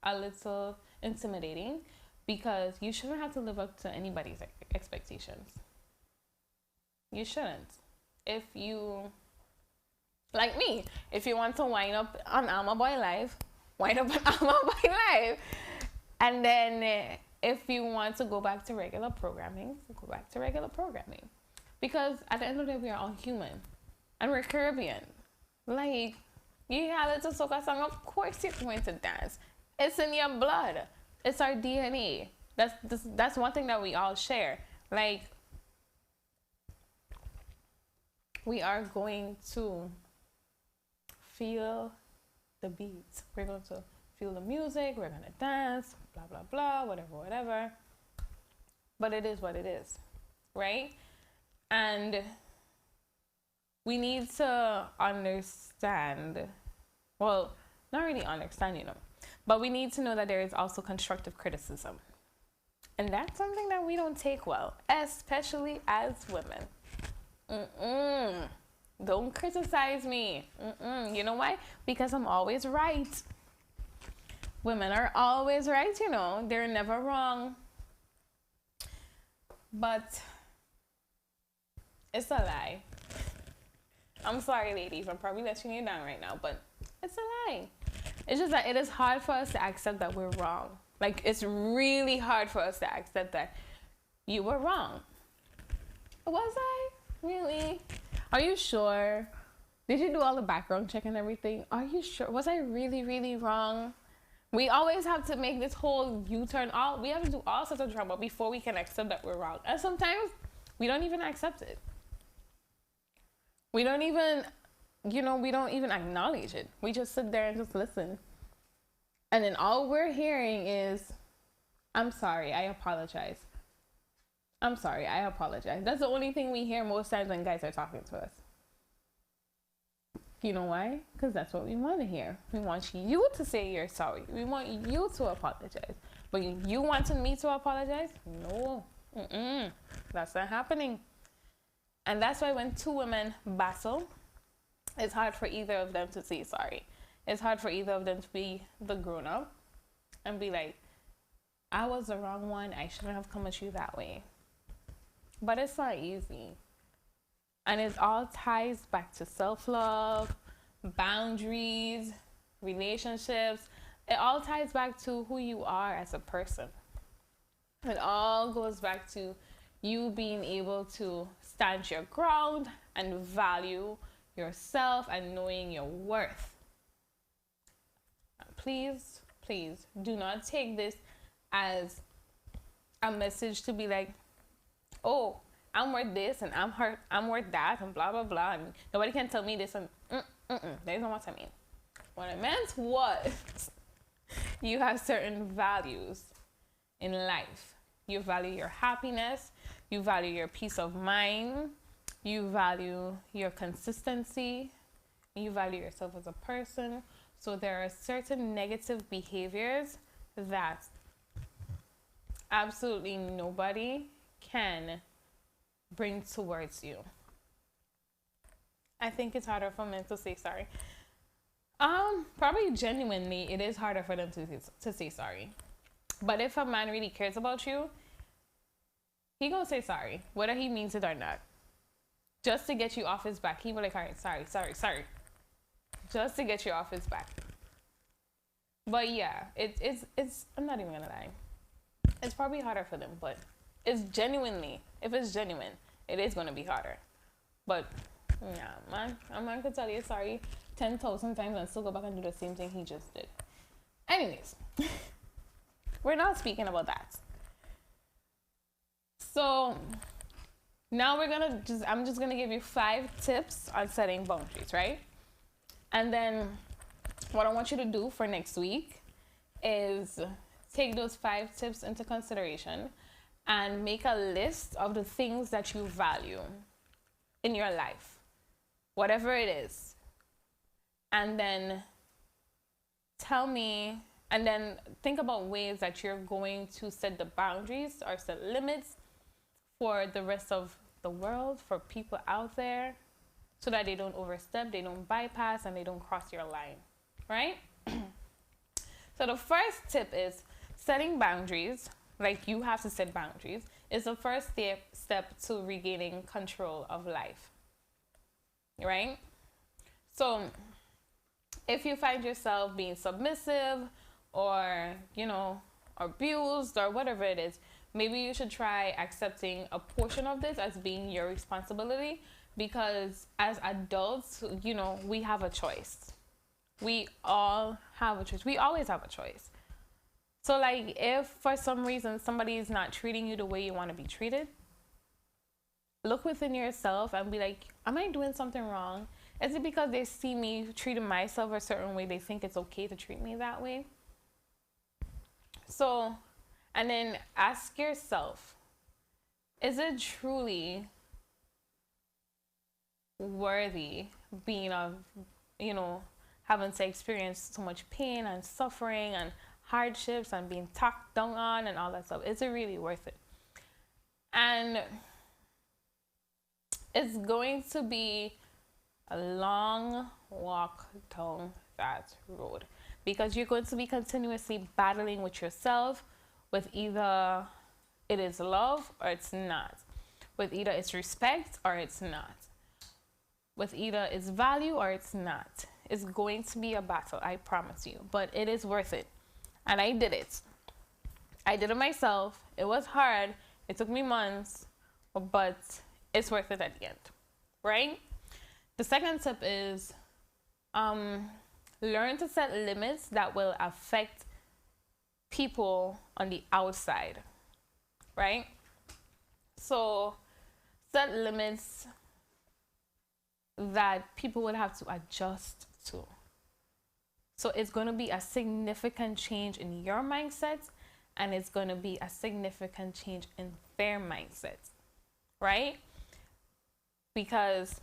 a little intimidating because you shouldn't have to live up to anybody's expectations. You shouldn't. If you, like me, if you want to wind up on Alma Boy Live, wind up on Alma Boy Live. And then if you want to go back to regular programming, go back to regular programming. Because at the end of the day, we are all human. And we're Caribbean. Like, you hear a little soca song, of course you're going to dance. It's in your blood. It's our DNA. That's one thing that we all share. Like, we are going to feel the beats. We're going to feel the music. We're going to dance, blah, blah, blah, whatever. But it is what it is, right? And we need to understand Well, not really understand, you know. But we need to know that there is also constructive criticism. And that's something that we don't take well, especially as women. Don't criticize me. You know why? Because I'm always right. Women are always right, you know. They're never wrong. But it's a lie. I'm sorry, ladies. I'm probably letting you down right now, but it's a lie. It's just that it is hard for us to accept that we're wrong. Like, it's really hard for us to accept that you were wrong. Was I? Really? Are you sure? Did you do all the background check and everything? Are you sure? Was I really, really wrong? We always have to make this whole U-turn. We have to do all sorts of drama before we can accept that we're wrong. And sometimes we don't even accept it. We don't even, we don't even acknowledge it. We just sit there and just listen. And then all we're hearing is, I'm sorry, I apologize. I'm sorry, I apologize. That's the only thing we hear most times when guys are talking to us. You know why? Because that's what we want to hear. We want you to say you're sorry. We want you to apologize. But you wanting me to apologize? No. That's not happening. And that's why when two women battle, it's hard for either of them to say sorry. It's hard for either of them to be the grown-up and be like, I was the wrong one. I shouldn't have come at you that way. But it's not easy. And it all ties back to self-love, boundaries, relationships. It all ties back to who you are as a person. It all goes back to you being able to stand your ground and value yourself and knowing your worth. Please, please do not take this as a message to be like, oh, I'm worth this and I'm worth that and blah, blah, blah. And nobody can tell me this and that isn't what I mean. What I meant was you have certain values in life. You value your happiness. You value your peace of mind. You value your consistency. You value yourself as a person. So there are certain negative behaviors that absolutely nobody can bring towards you. I think it's harder for men to say sorry. Probably genuinely, it is harder for them to say sorry. But if a man really cares about you, he gonna say sorry, whether he means it or not. Just to get you off his back. He will like, all right, sorry. Just to get you off his back. But yeah, it's I'm not even gonna lie. It's probably harder for them, but it's genuinely, if it's genuine, it is gonna be harder. But yeah, man, a man could tell you sorry 10,000 times and still go back and do the same thing he just did. Anyways, we're not speaking about that. So now I'm just gonna give you 5 tips on setting boundaries, right? And then what I want you to do for next week is take those 5 tips into consideration and make a list of the things that you value in your life, whatever it is. And then tell me, and then think about ways that you're going to set the boundaries or set limits for the rest of the world, for people out there, so that they don't overstep, they don't bypass, and they don't cross your line, right? So the first tip is setting boundaries, like you have to set boundaries, is the first step to regaining control of life, right? So if you find yourself being submissive or, abused or whatever it is, maybe you should try accepting a portion of this as being your responsibility, because as adults, we have a choice. We all have a choice. We always have a choice. So like if for some reason somebody is not treating you the way you want to be treated, look within yourself and be like, am I doing something wrong? Is it because they see me treating myself a certain way, they think it's okay to treat me that way? So, and then ask yourself, is it truly worthy being having to experience so much pain and suffering and hardships and being talked down on and all that stuff. Is it really worth it? And it's going to be a long walk down that road, because you're going to be continuously battling with yourself, with either it is love or it's not, with either it's respect or it's not, with either it's value or it's not. It's going to be a battle, I promise you, but it is worth it. And I did it. I did it myself. It was hard. It took me months, but it's worth it at the end, right? The second tip is learn to set limits that will affect people on the outside, right? So set limits that people would have to adjust to. So it's going to be a significant change in your mindset, and it's going to be a significant change in their mindset, right? Because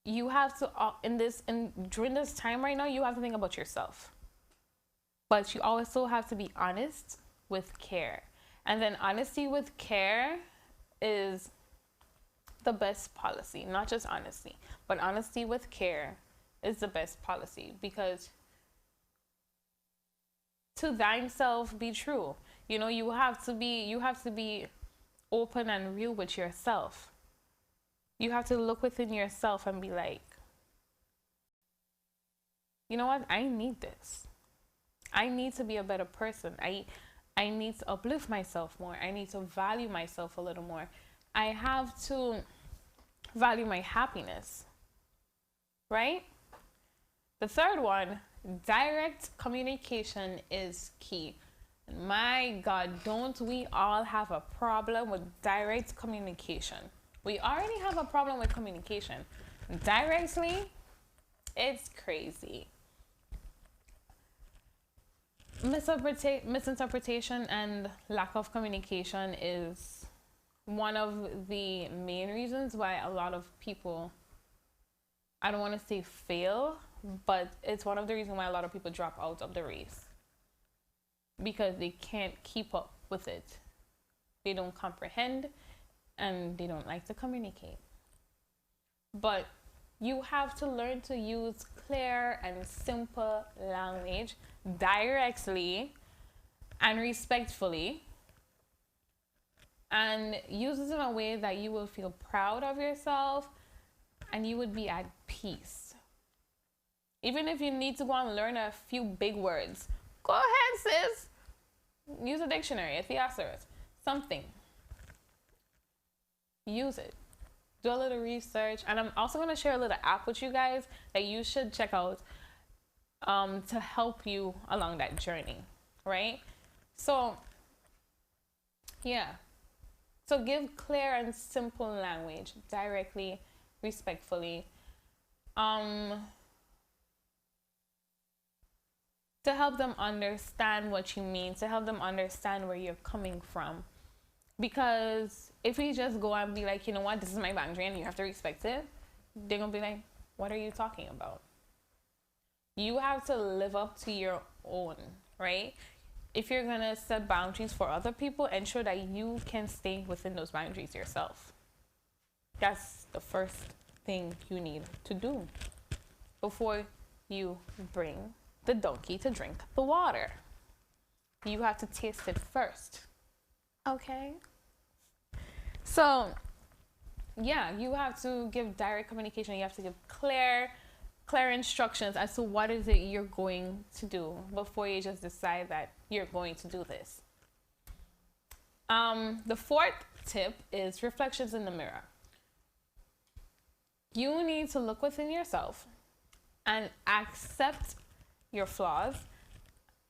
you have to during this time right now, you have to think about yourself, but you also have to be honest with care. And then honesty with care is the best policy. Not just honesty, but honesty with care is the best policy, because to thyself be true. You know, you have to be open and real with yourself. You have to look within yourself and be like, you know what? I need this. I need to be a better person. I need to uplift myself more. I need to value myself a little more. I have to value my happiness, right? The third one, direct communication is key. My God, don't we all have a problem with direct communication? We already have a problem with communication. Directly, it's crazy. Misinterpretation and lack of communication is one of the main reasons why a lot of people, I don't want to say fail, but it's one of the reasons why a lot of people drop out of the race, because they can't keep up with it. They don't comprehend and they don't like to communicate. But you have to learn to use clear and simple language directly and respectfully, and use it in a way that you will feel proud of yourself and you would be at peace. Even if you need to go and learn a few big words, go ahead, sis. Use a dictionary, a thesaurus, something. Use it. Do a little research. And I'm also going to share a little app with you guys that you should check out to help you along that journey, right? So, yeah. So give clear and simple language, directly, respectfully, to help them understand what you mean, to help them understand where you're coming from. Because if we just go and be like, you know what, this is my boundary and you have to respect it, they're going to be like, what are you talking about? You have to live up to your own, right? If you're going to set boundaries for other people, ensure that you can stay within those boundaries yourself. That's the first thing you need to do before you bring the donkey to drink the water. You have to taste it first. Okay? So, yeah, you have to give direct communication. You have to give clear instructions as to what is it you're going to do before you just decide that you're going to do this. The fourth tip is reflections in the mirror. You need to look within yourself and accept your flaws,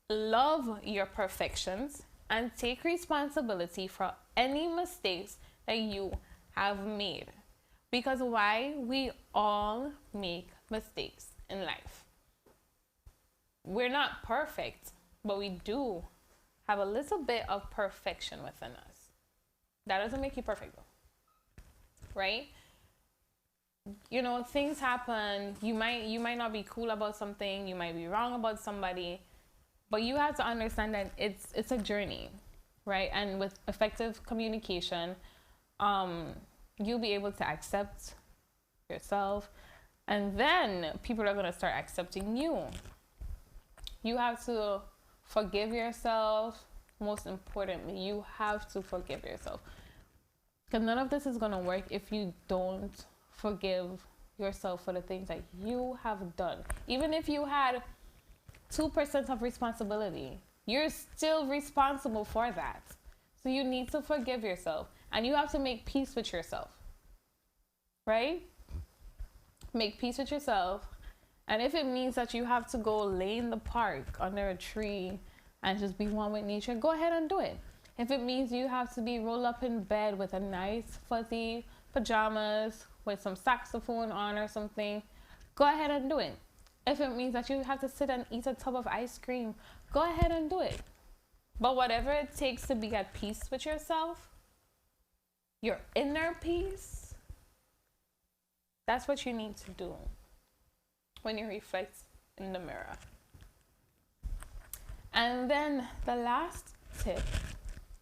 love your perfections, and take responsibility for any mistakes that you have made. Because why? We all make mistakes in life. We're not perfect, but we do have a little bit of perfection within us. That doesn't make you perfect though, right? you know, things happen. You might not be cool about something. You might be wrong about somebody, but you have to understand that it's a journey, right? And with effective communication, you'll be able to accept yourself, and then people are going to start accepting you. You have to forgive yourself. Most importantly, you have to forgive yourself, because none of this is going to work if you don't forgive yourself for the things that you have done. Even if you had 2% of responsibility, you're still responsible for that. So you need to forgive yourself, and you have to make peace with yourself, right? Make peace with yourself. And if it means that you have to go lay in the park under a tree and just be one with nature, go ahead and do it. If it means you have to be rolled up in bed with a nice fuzzy pajamas with some saxophone on or something, go ahead and do it. If it means that you have to sit and eat a tub of ice cream, go ahead and do it. But whatever it takes to be at peace with yourself, your inner peace, that's what you need to do when you reflect in the mirror. And then the last tip,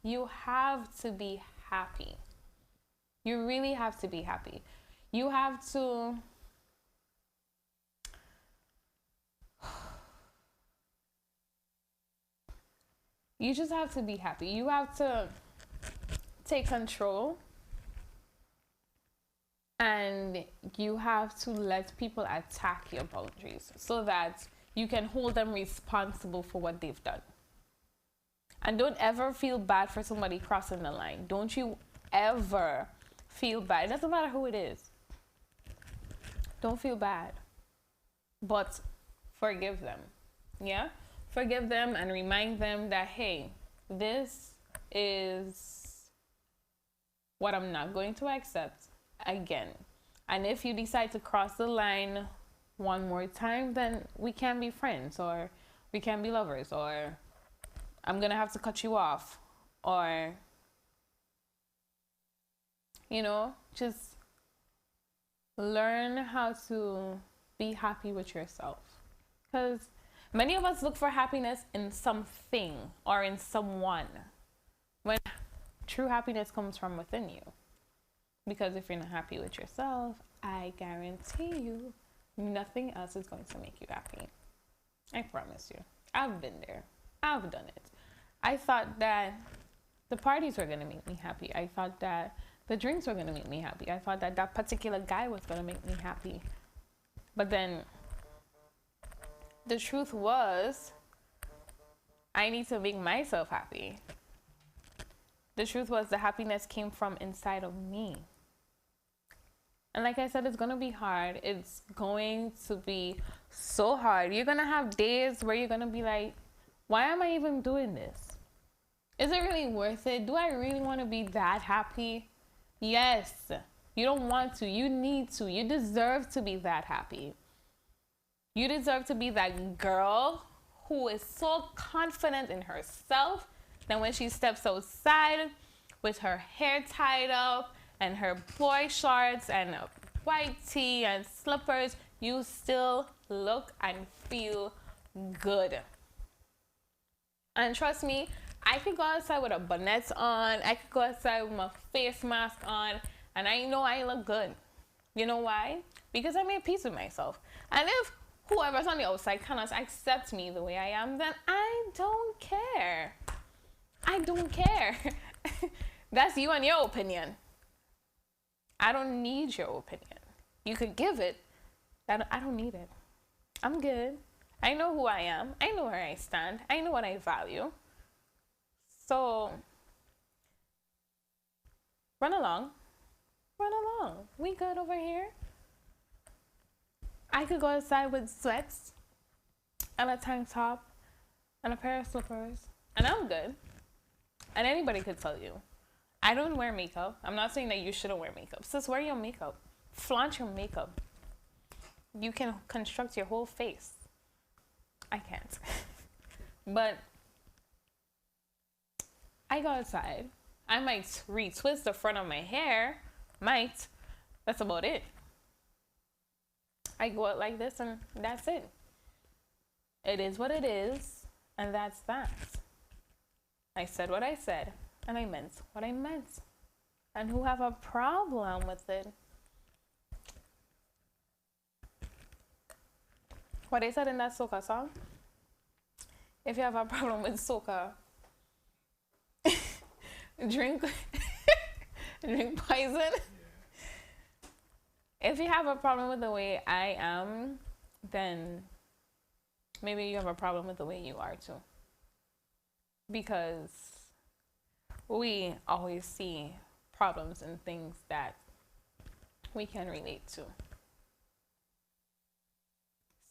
you have to be happy. You really have to be happy. You have to you just have to be happy. You have to take control, and you have to let people attack your boundaries so that you can hold them responsible for what they've done. And don't ever feel bad for somebody crossing the line. Don't you ever feel bad. It doesn't matter who it is. Don't feel bad. But forgive them. Yeah? Forgive them and remind them that, hey, this is what I'm not going to accept again. And if you decide to cross the line one more time, then we can be friends, or we can be lovers, or I'm gonna have to cut you off, or, you know, just learn how to be happy with yourself. Because many of us look for happiness in something or in someone, when true happiness comes from within you. Because if you're not happy with yourself, I guarantee you nothing else is going to make you happy. I promise you. I've been there. I've done it. I thought that the parties were going to make me happy. I thought that the drinks were going to make me happy. I thought that that particular guy was going to make me happy. But then the truth was, I need to make myself happy. The truth was, the happiness came from inside of me. And like I said, it's going to be hard. It's going to be so hard. You're going to have days where you're going to be like, why am I even doing this? Is it really worth it? Do I really want to be that happy? Yes. You don't want to. You need to. You deserve to be that happy. You deserve to be that girl who is so confident in herself that when she steps outside with her hair tied up and her boy shorts and a white tee and slippers, you still look and feel good. And trust me, I could go outside with a bonnet on, I could go outside with my face mask on, and I know I look good. You know why? Because I made peace with myself. And if whoever's on the outside cannot accept me the way I am, then I don't care. I don't care. That's you and your opinion. I don't need your opinion. You could give it. I don't need it. I'm good. I know who I am. I know where I stand. I know what I value. So, run along. Run along. We good over here. I could go outside with sweats and a tank top and a pair of slippers, and I'm good. And anybody could tell you, I don't wear makeup. I'm not saying that you shouldn't wear makeup. Just wear your makeup. Flaunt your makeup. You can construct your whole face. I can't. But I go outside. I might retwist the front of my hair. Might. That's about it. I go out like this and that's it. It is what it is, and that's that. I said what I said, and I meant what I meant. And who have a problem with it? What I said in that soca song, if you have a problem with soca, drink drink poison. Yeah. If you have a problem with the way I am, then maybe you have a problem with the way you are too. Because we always see problems in things that we can relate to.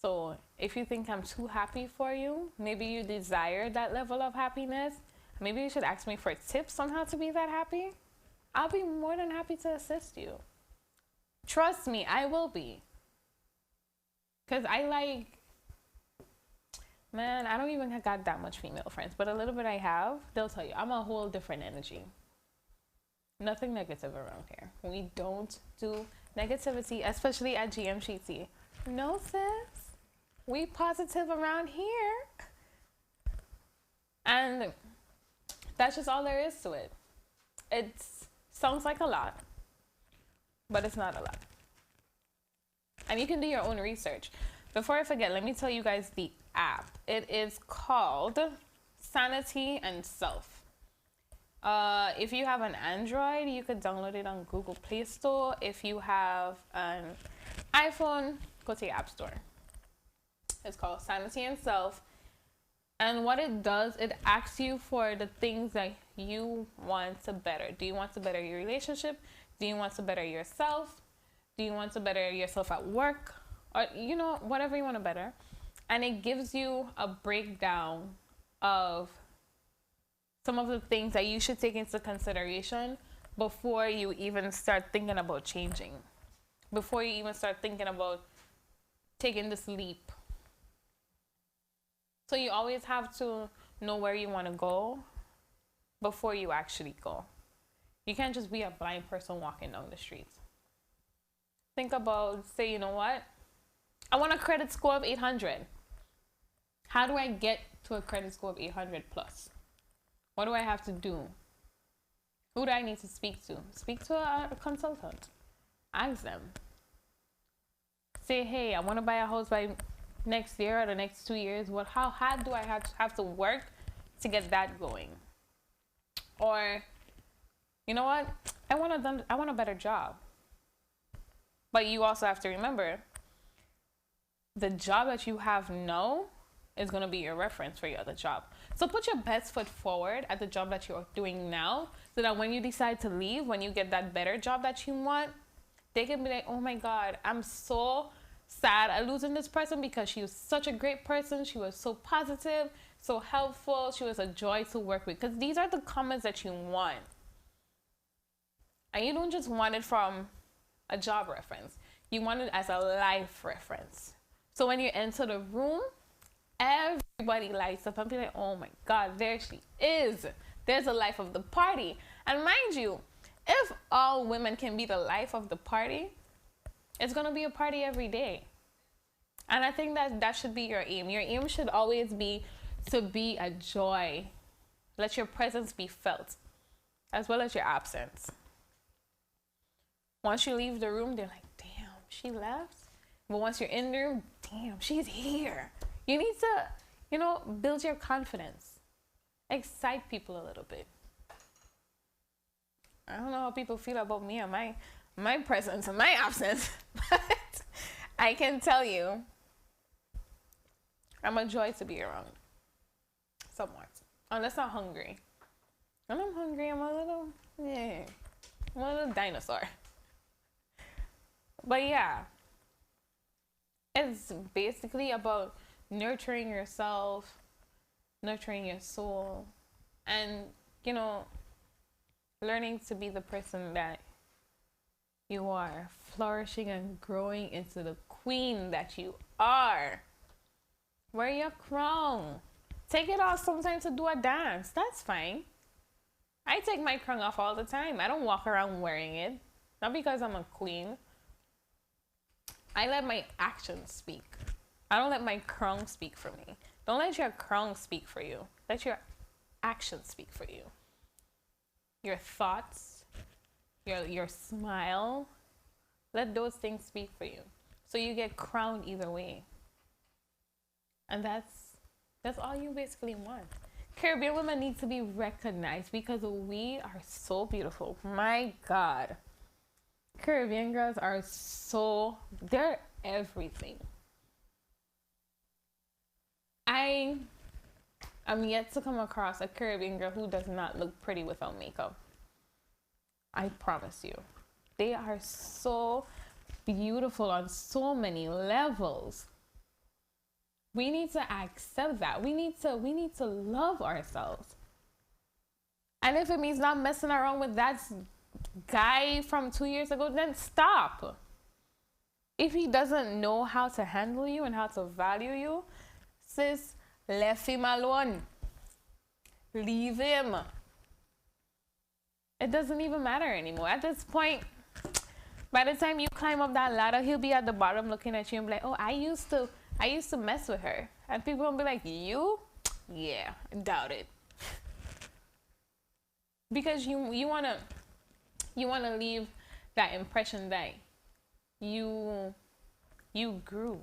So if you think I'm too happy for you, maybe you desire that level of happiness, maybe you should ask me for tips on how to be that happy. I'll be more than happy to assist you. Trust me, I will be. Because I don't even got that much female friends, but a little bit I have, they'll tell you, I'm a whole different energy. Nothing negative around here. We don't do negativity, especially at GMGT. No, sis. We positive around here. And that's just all there is to it. It sounds like a lot, but it's not a lot. And you can do your own research. Before I forget, let me tell you guys the app. It is called Sanity and Self. If you have an Android, you could download it on Google Play Store. If you have an iPhone, go to the App Store. It's called Sanity and Self. And what it does, it asks you for the things that you want to better. Do you want to better your relationship? Do you want to better yourself? Do you want to better yourself at work? Or, whatever you want to better. And it gives you a breakdown of some of the things that you should take into consideration before you even start thinking about changing. Before you even start thinking about taking this leap. So you always have to know where you want to go before you actually go. You can't just be a blind person walking down the streets. Think about, say, you know what? I want a credit score of 800. How do I get to a credit score of 800 plus? What do I have to do? Who do I need to speak to? Speak to a consultant. Ask them. Say, hey, I want to buy a house by next year or the next 2 years. How hard do I have to work to get that going? Or, you know what? I want a better job. But you also have to remember, the job that you have now is going to be your reference for your other job. So put your best foot forward at the job that you're doing now, so that when you decide to leave, when you get that better job that you want, they can be like, oh my God, I'm so sad at losing this person because she was such a great person. She was so positive, so helpful. She was a joy to work with. Because these are the comments that you want. And you don't just want it from a job reference. You want it as a life reference. So when you enter the room, everybody lights up and be like, oh my God, there she is. There's the life of the party. And mind you, if all women can be the life of the party, it's going to be a party every day. And I think that should be your aim. Your aim should always be to be a joy. Let your presence be felt, as well as your absence. Once you leave the room, they're like, damn, she left. But once you're in the room, damn, she's here. You need to, build your confidence. Excite people a little bit. I don't know how people feel about me and my presence and my absence, but I can tell you, I'm a joy to be around. Somewhat. Unless I'm hungry. When I'm hungry, I'm a little dinosaur. But yeah, it's basically about nurturing yourself, nurturing your soul, and, learning to be the person that you are, flourishing and growing into the queen that you are. Wear your crown. Take it off sometimes to do a dance. That's fine. I take my crown off all the time. I don't walk around wearing it. Not because I'm a queen. I let my actions speak. I don't let my crown speak for me. Don't let your crown speak for you. Let your actions speak for you. Your thoughts, your smile, let those things speak for you. So you get crowned either way. And that's all you basically want. Caribbean women need to be recognized because we are so beautiful. My God. Caribbean girls are they're everything. I am yet to come across a Caribbean girl who does not look pretty without makeup. I promise you. They are so beautiful on so many levels. We need to accept that. We need to love ourselves. And if it means not messing around with that guy from 2 years ago, then stop. If he doesn't know how to handle you and how to value you, sis, leave him alone. Leave him. It doesn't even matter anymore. At this point, by the time you climb up that ladder, he'll be at the bottom looking at you and be like, oh, I used to mess with her. And people will be like, you? Yeah, I doubt it. Because you wanna leave that impression that you grew.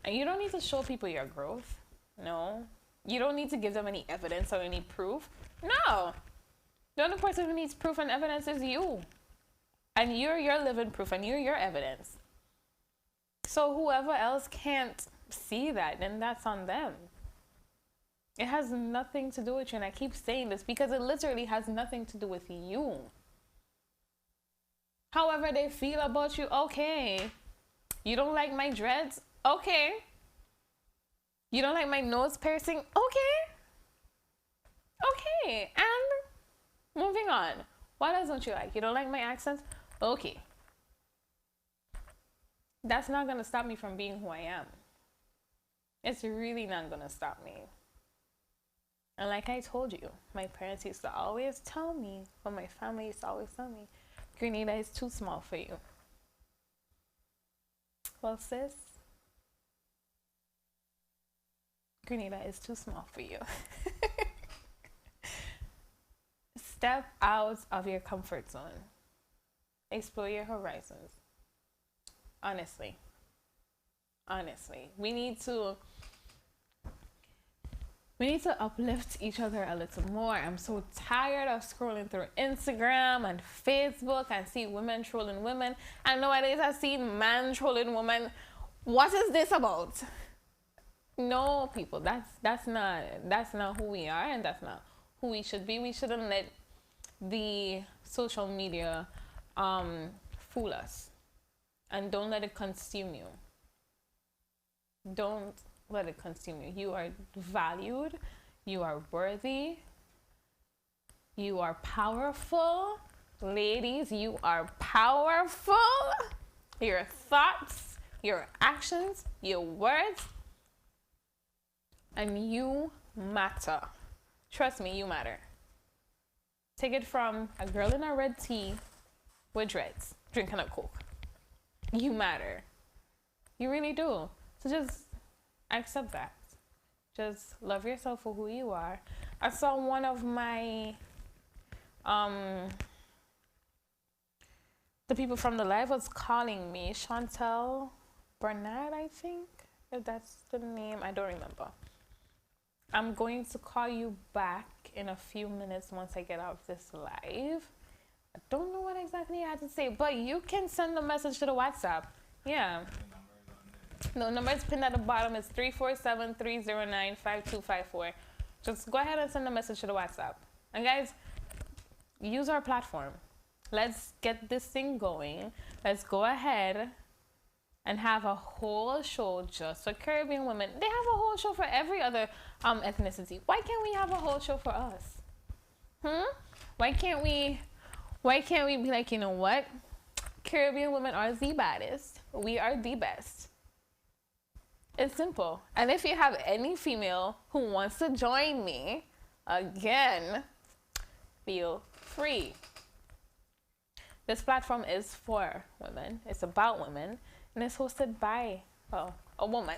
And you don't need to show people your growth. No. You don't need to give them any evidence or any proof. No. The only person who needs proof and evidence is you. And you're your living proof and you're your evidence. So whoever else can't see that, then that's on them. It has nothing to do with you. And I keep saying this because it literally has nothing to do with you. However they feel about you, okay. You don't like my dreads? Okay. You don't like my nose piercing? Okay. Okay. And moving on. What else don't you like? You don't like my accents? Okay. That's not going to stop me from being who I am. It's really not going to stop me. And like I told you, my parents used to always tell me, or my family used to always tell me, Grenada is too small for you. Well, sis, Grenada is too small for you. Step out of your comfort zone. Explore your horizons. Honestly. We need to uplift each other a little more. I'm so tired of scrolling through Instagram and Facebook and see women trolling women. And nowadays I see men trolling women. What is this about? No, people, that's not who we are, and that's not who we should be. We shouldn't let the social media fool us. And don't let it consume you. Don't let it consume you. You are valued. You are worthy. You are powerful. Ladies, you are powerful. Your thoughts, your actions, your words, and you matter. Trust me, you matter. Take it from a girl in a red tee with dreads, drinking a Coke. You matter. You really do. So just accept that. Just love yourself for who you are. I saw one of my the people from the live was calling me, Chantel Bernard, I think, if that's the name. I don't remember. I'm going to call you back in a few minutes once I get off this live. I don't know what exactly I had to say, but you can send a message to the WhatsApp. Yeah. The number is pinned at the bottom. It's 347-309-5254. Just go ahead and send a message to the WhatsApp. And guys, use our platform. Let's get this thing going. Let's go ahead and have a whole show just for Caribbean women. They have a whole show for every other ethnicity. Why can't we have a whole show for us? Why can't we be like, you know what? Caribbean women are the baddest. We are the best. It's simple. And if you have any female who wants to join me, again, feel free. This platform is for women. It's about women, and it's hosted by, well, a woman.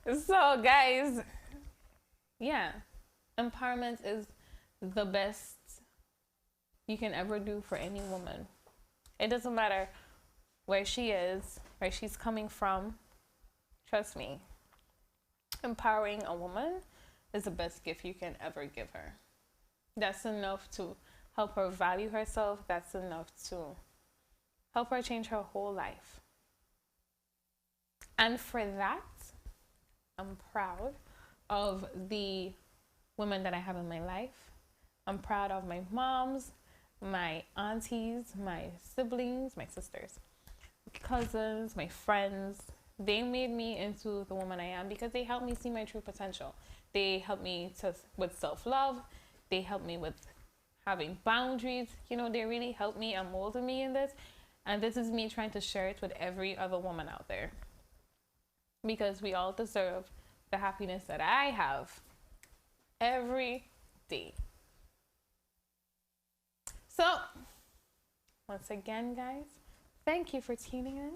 So, guys, yeah, empowerment is the best you can ever do for any woman. It doesn't matter where she is, where she's coming from. Trust me, empowering a woman is the best gift you can ever give her. That's enough to help her value herself. That's enough to help her change her whole life. And for that, I'm proud of the women that I have in my life. I'm proud of my moms, my aunties, my siblings, my sisters, cousins, my friends. They made me into the woman I am because they helped me see my true potential. They helped me with self-love. They helped me with having boundaries. You know, they really helped me and molded me in this. And this is me trying to share it with every other woman out there. Because we all deserve the happiness that I have every day. So, once again, guys, thank you for tuning in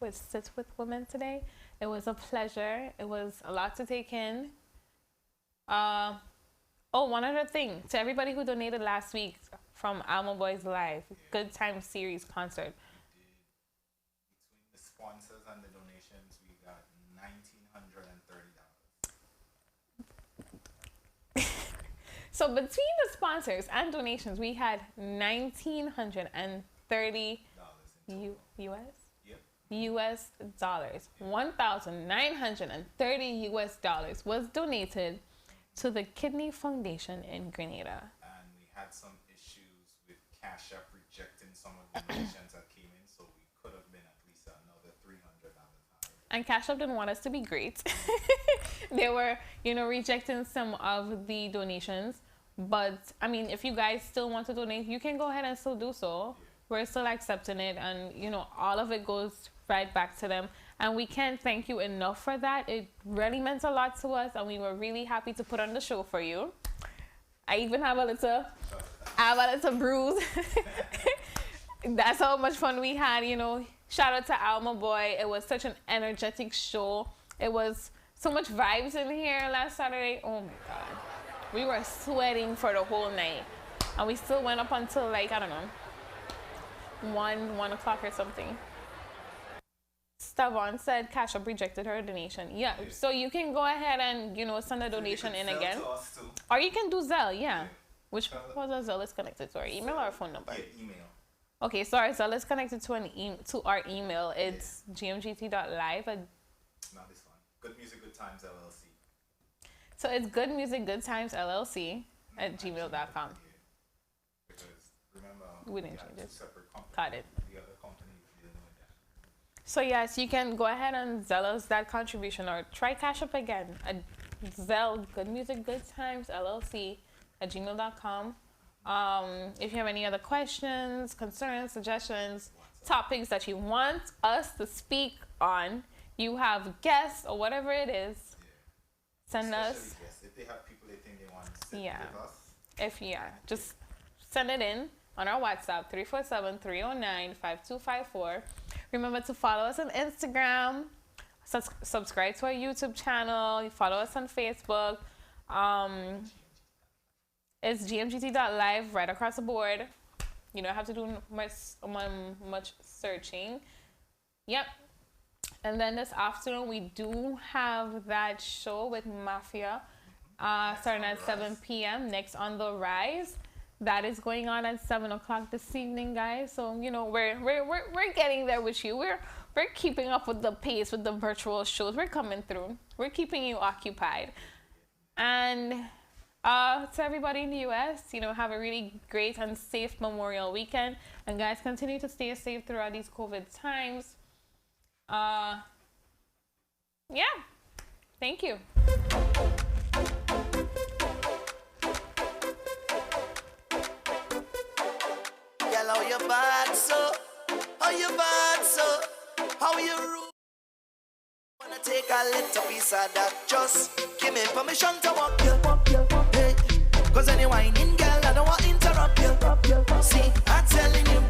with Sit With Women today. It was a pleasure. It was a lot to take in. Oh, one other thing. To everybody who donated last week from Alma Boys Live, Good Time Series concert. Between the sponsors and the donations, we got $1,930. So between the sponsors and donations, we had $1,930 US? Yep. US dollars. $1,930 US dollars was donated to the Kidney Foundation in Grenada. And we had some issues with Cash App rejecting some of the donations that came in, so we could have been at least another $300 high. And Cash App didn't want us to be great. They were, rejecting some of the donations. But, I mean, if you guys still want to donate, you can go ahead and still do so. Yeah. We're still accepting it. And, all of it goes right back to them. And we can't thank you enough for that. It really meant a lot to us. And we were really happy to put on the show for you. I even have a little bruise. That's how much fun we had, Shout out to Alma Boy. It was such an energetic show. It was so much vibes in here last Saturday. Oh my God. We were sweating for the whole night. And we still went up until 1 o'clock or something. Stavon said Cash App rejected her donation. Yeah, so you can go ahead and, send a donation in again. Or you can do Zelle, yeah. Which was our Zelle is connected to our email or phone number? Yeah, email. Okay, so our Zelle is connected to our email. It's GMGT.LIVE. Not this one. Good Music, Good Times, LLC. So it's Good Music, Good Times, LLC at gmail.com. Yeah. Because remember, we didn't change it. Separate companies. Got it. The other company is dealing with that. So yes, you can go ahead and Zelle us that contribution or try Cash App again at Zelle, Good Music, Good Times, LLC at gmail.com. If you have any other questions, concerns, suggestions, topics that you want us to speak on, you have guests or whatever it is, send us. If they have people they think they want to sit with us. Just send it in on our WhatsApp, 347-309-5254. Remember to follow us on Instagram, subscribe to our YouTube channel, follow us on Facebook. It's GMGT.LIVE right across the board. You don't have to do much searching. Yep. And then this afternoon, we do have that show with Mafia starting at 7 p.m. Next on the Rise. That is going on at 7 o'clock this evening, guys. So, we're getting there with you. We're keeping up with the pace with the virtual shows. We're coming through. We're keeping you occupied. And to everybody in the U.S., have a really great and safe Memorial Weekend. And guys, continue to stay safe throughout these COVID times. Yeah. Thank you. Girl, how you bad so? How you bad so? How you rude? Wanna take a little piece of that? Just give me permission to walk you. Hey, cause any whining girl, I don't want to interrupt you. See, I'm telling you.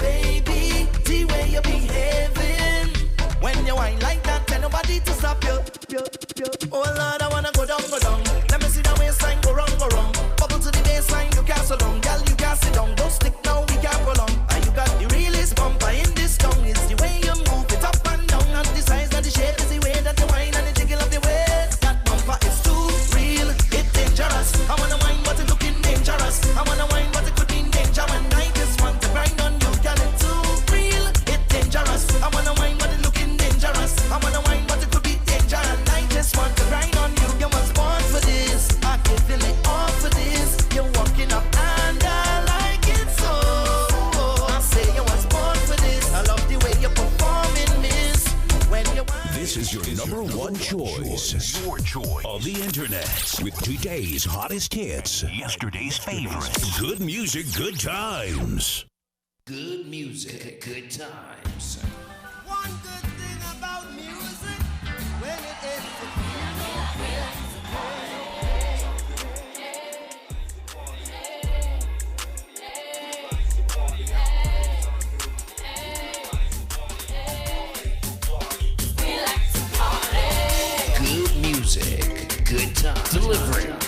one choice. Your choice. On the internet. With today's hottest hits. Yesterday's favorites. Good music, good times. Good music, good times. One good thing about music, when it is Good music, good times. Delivering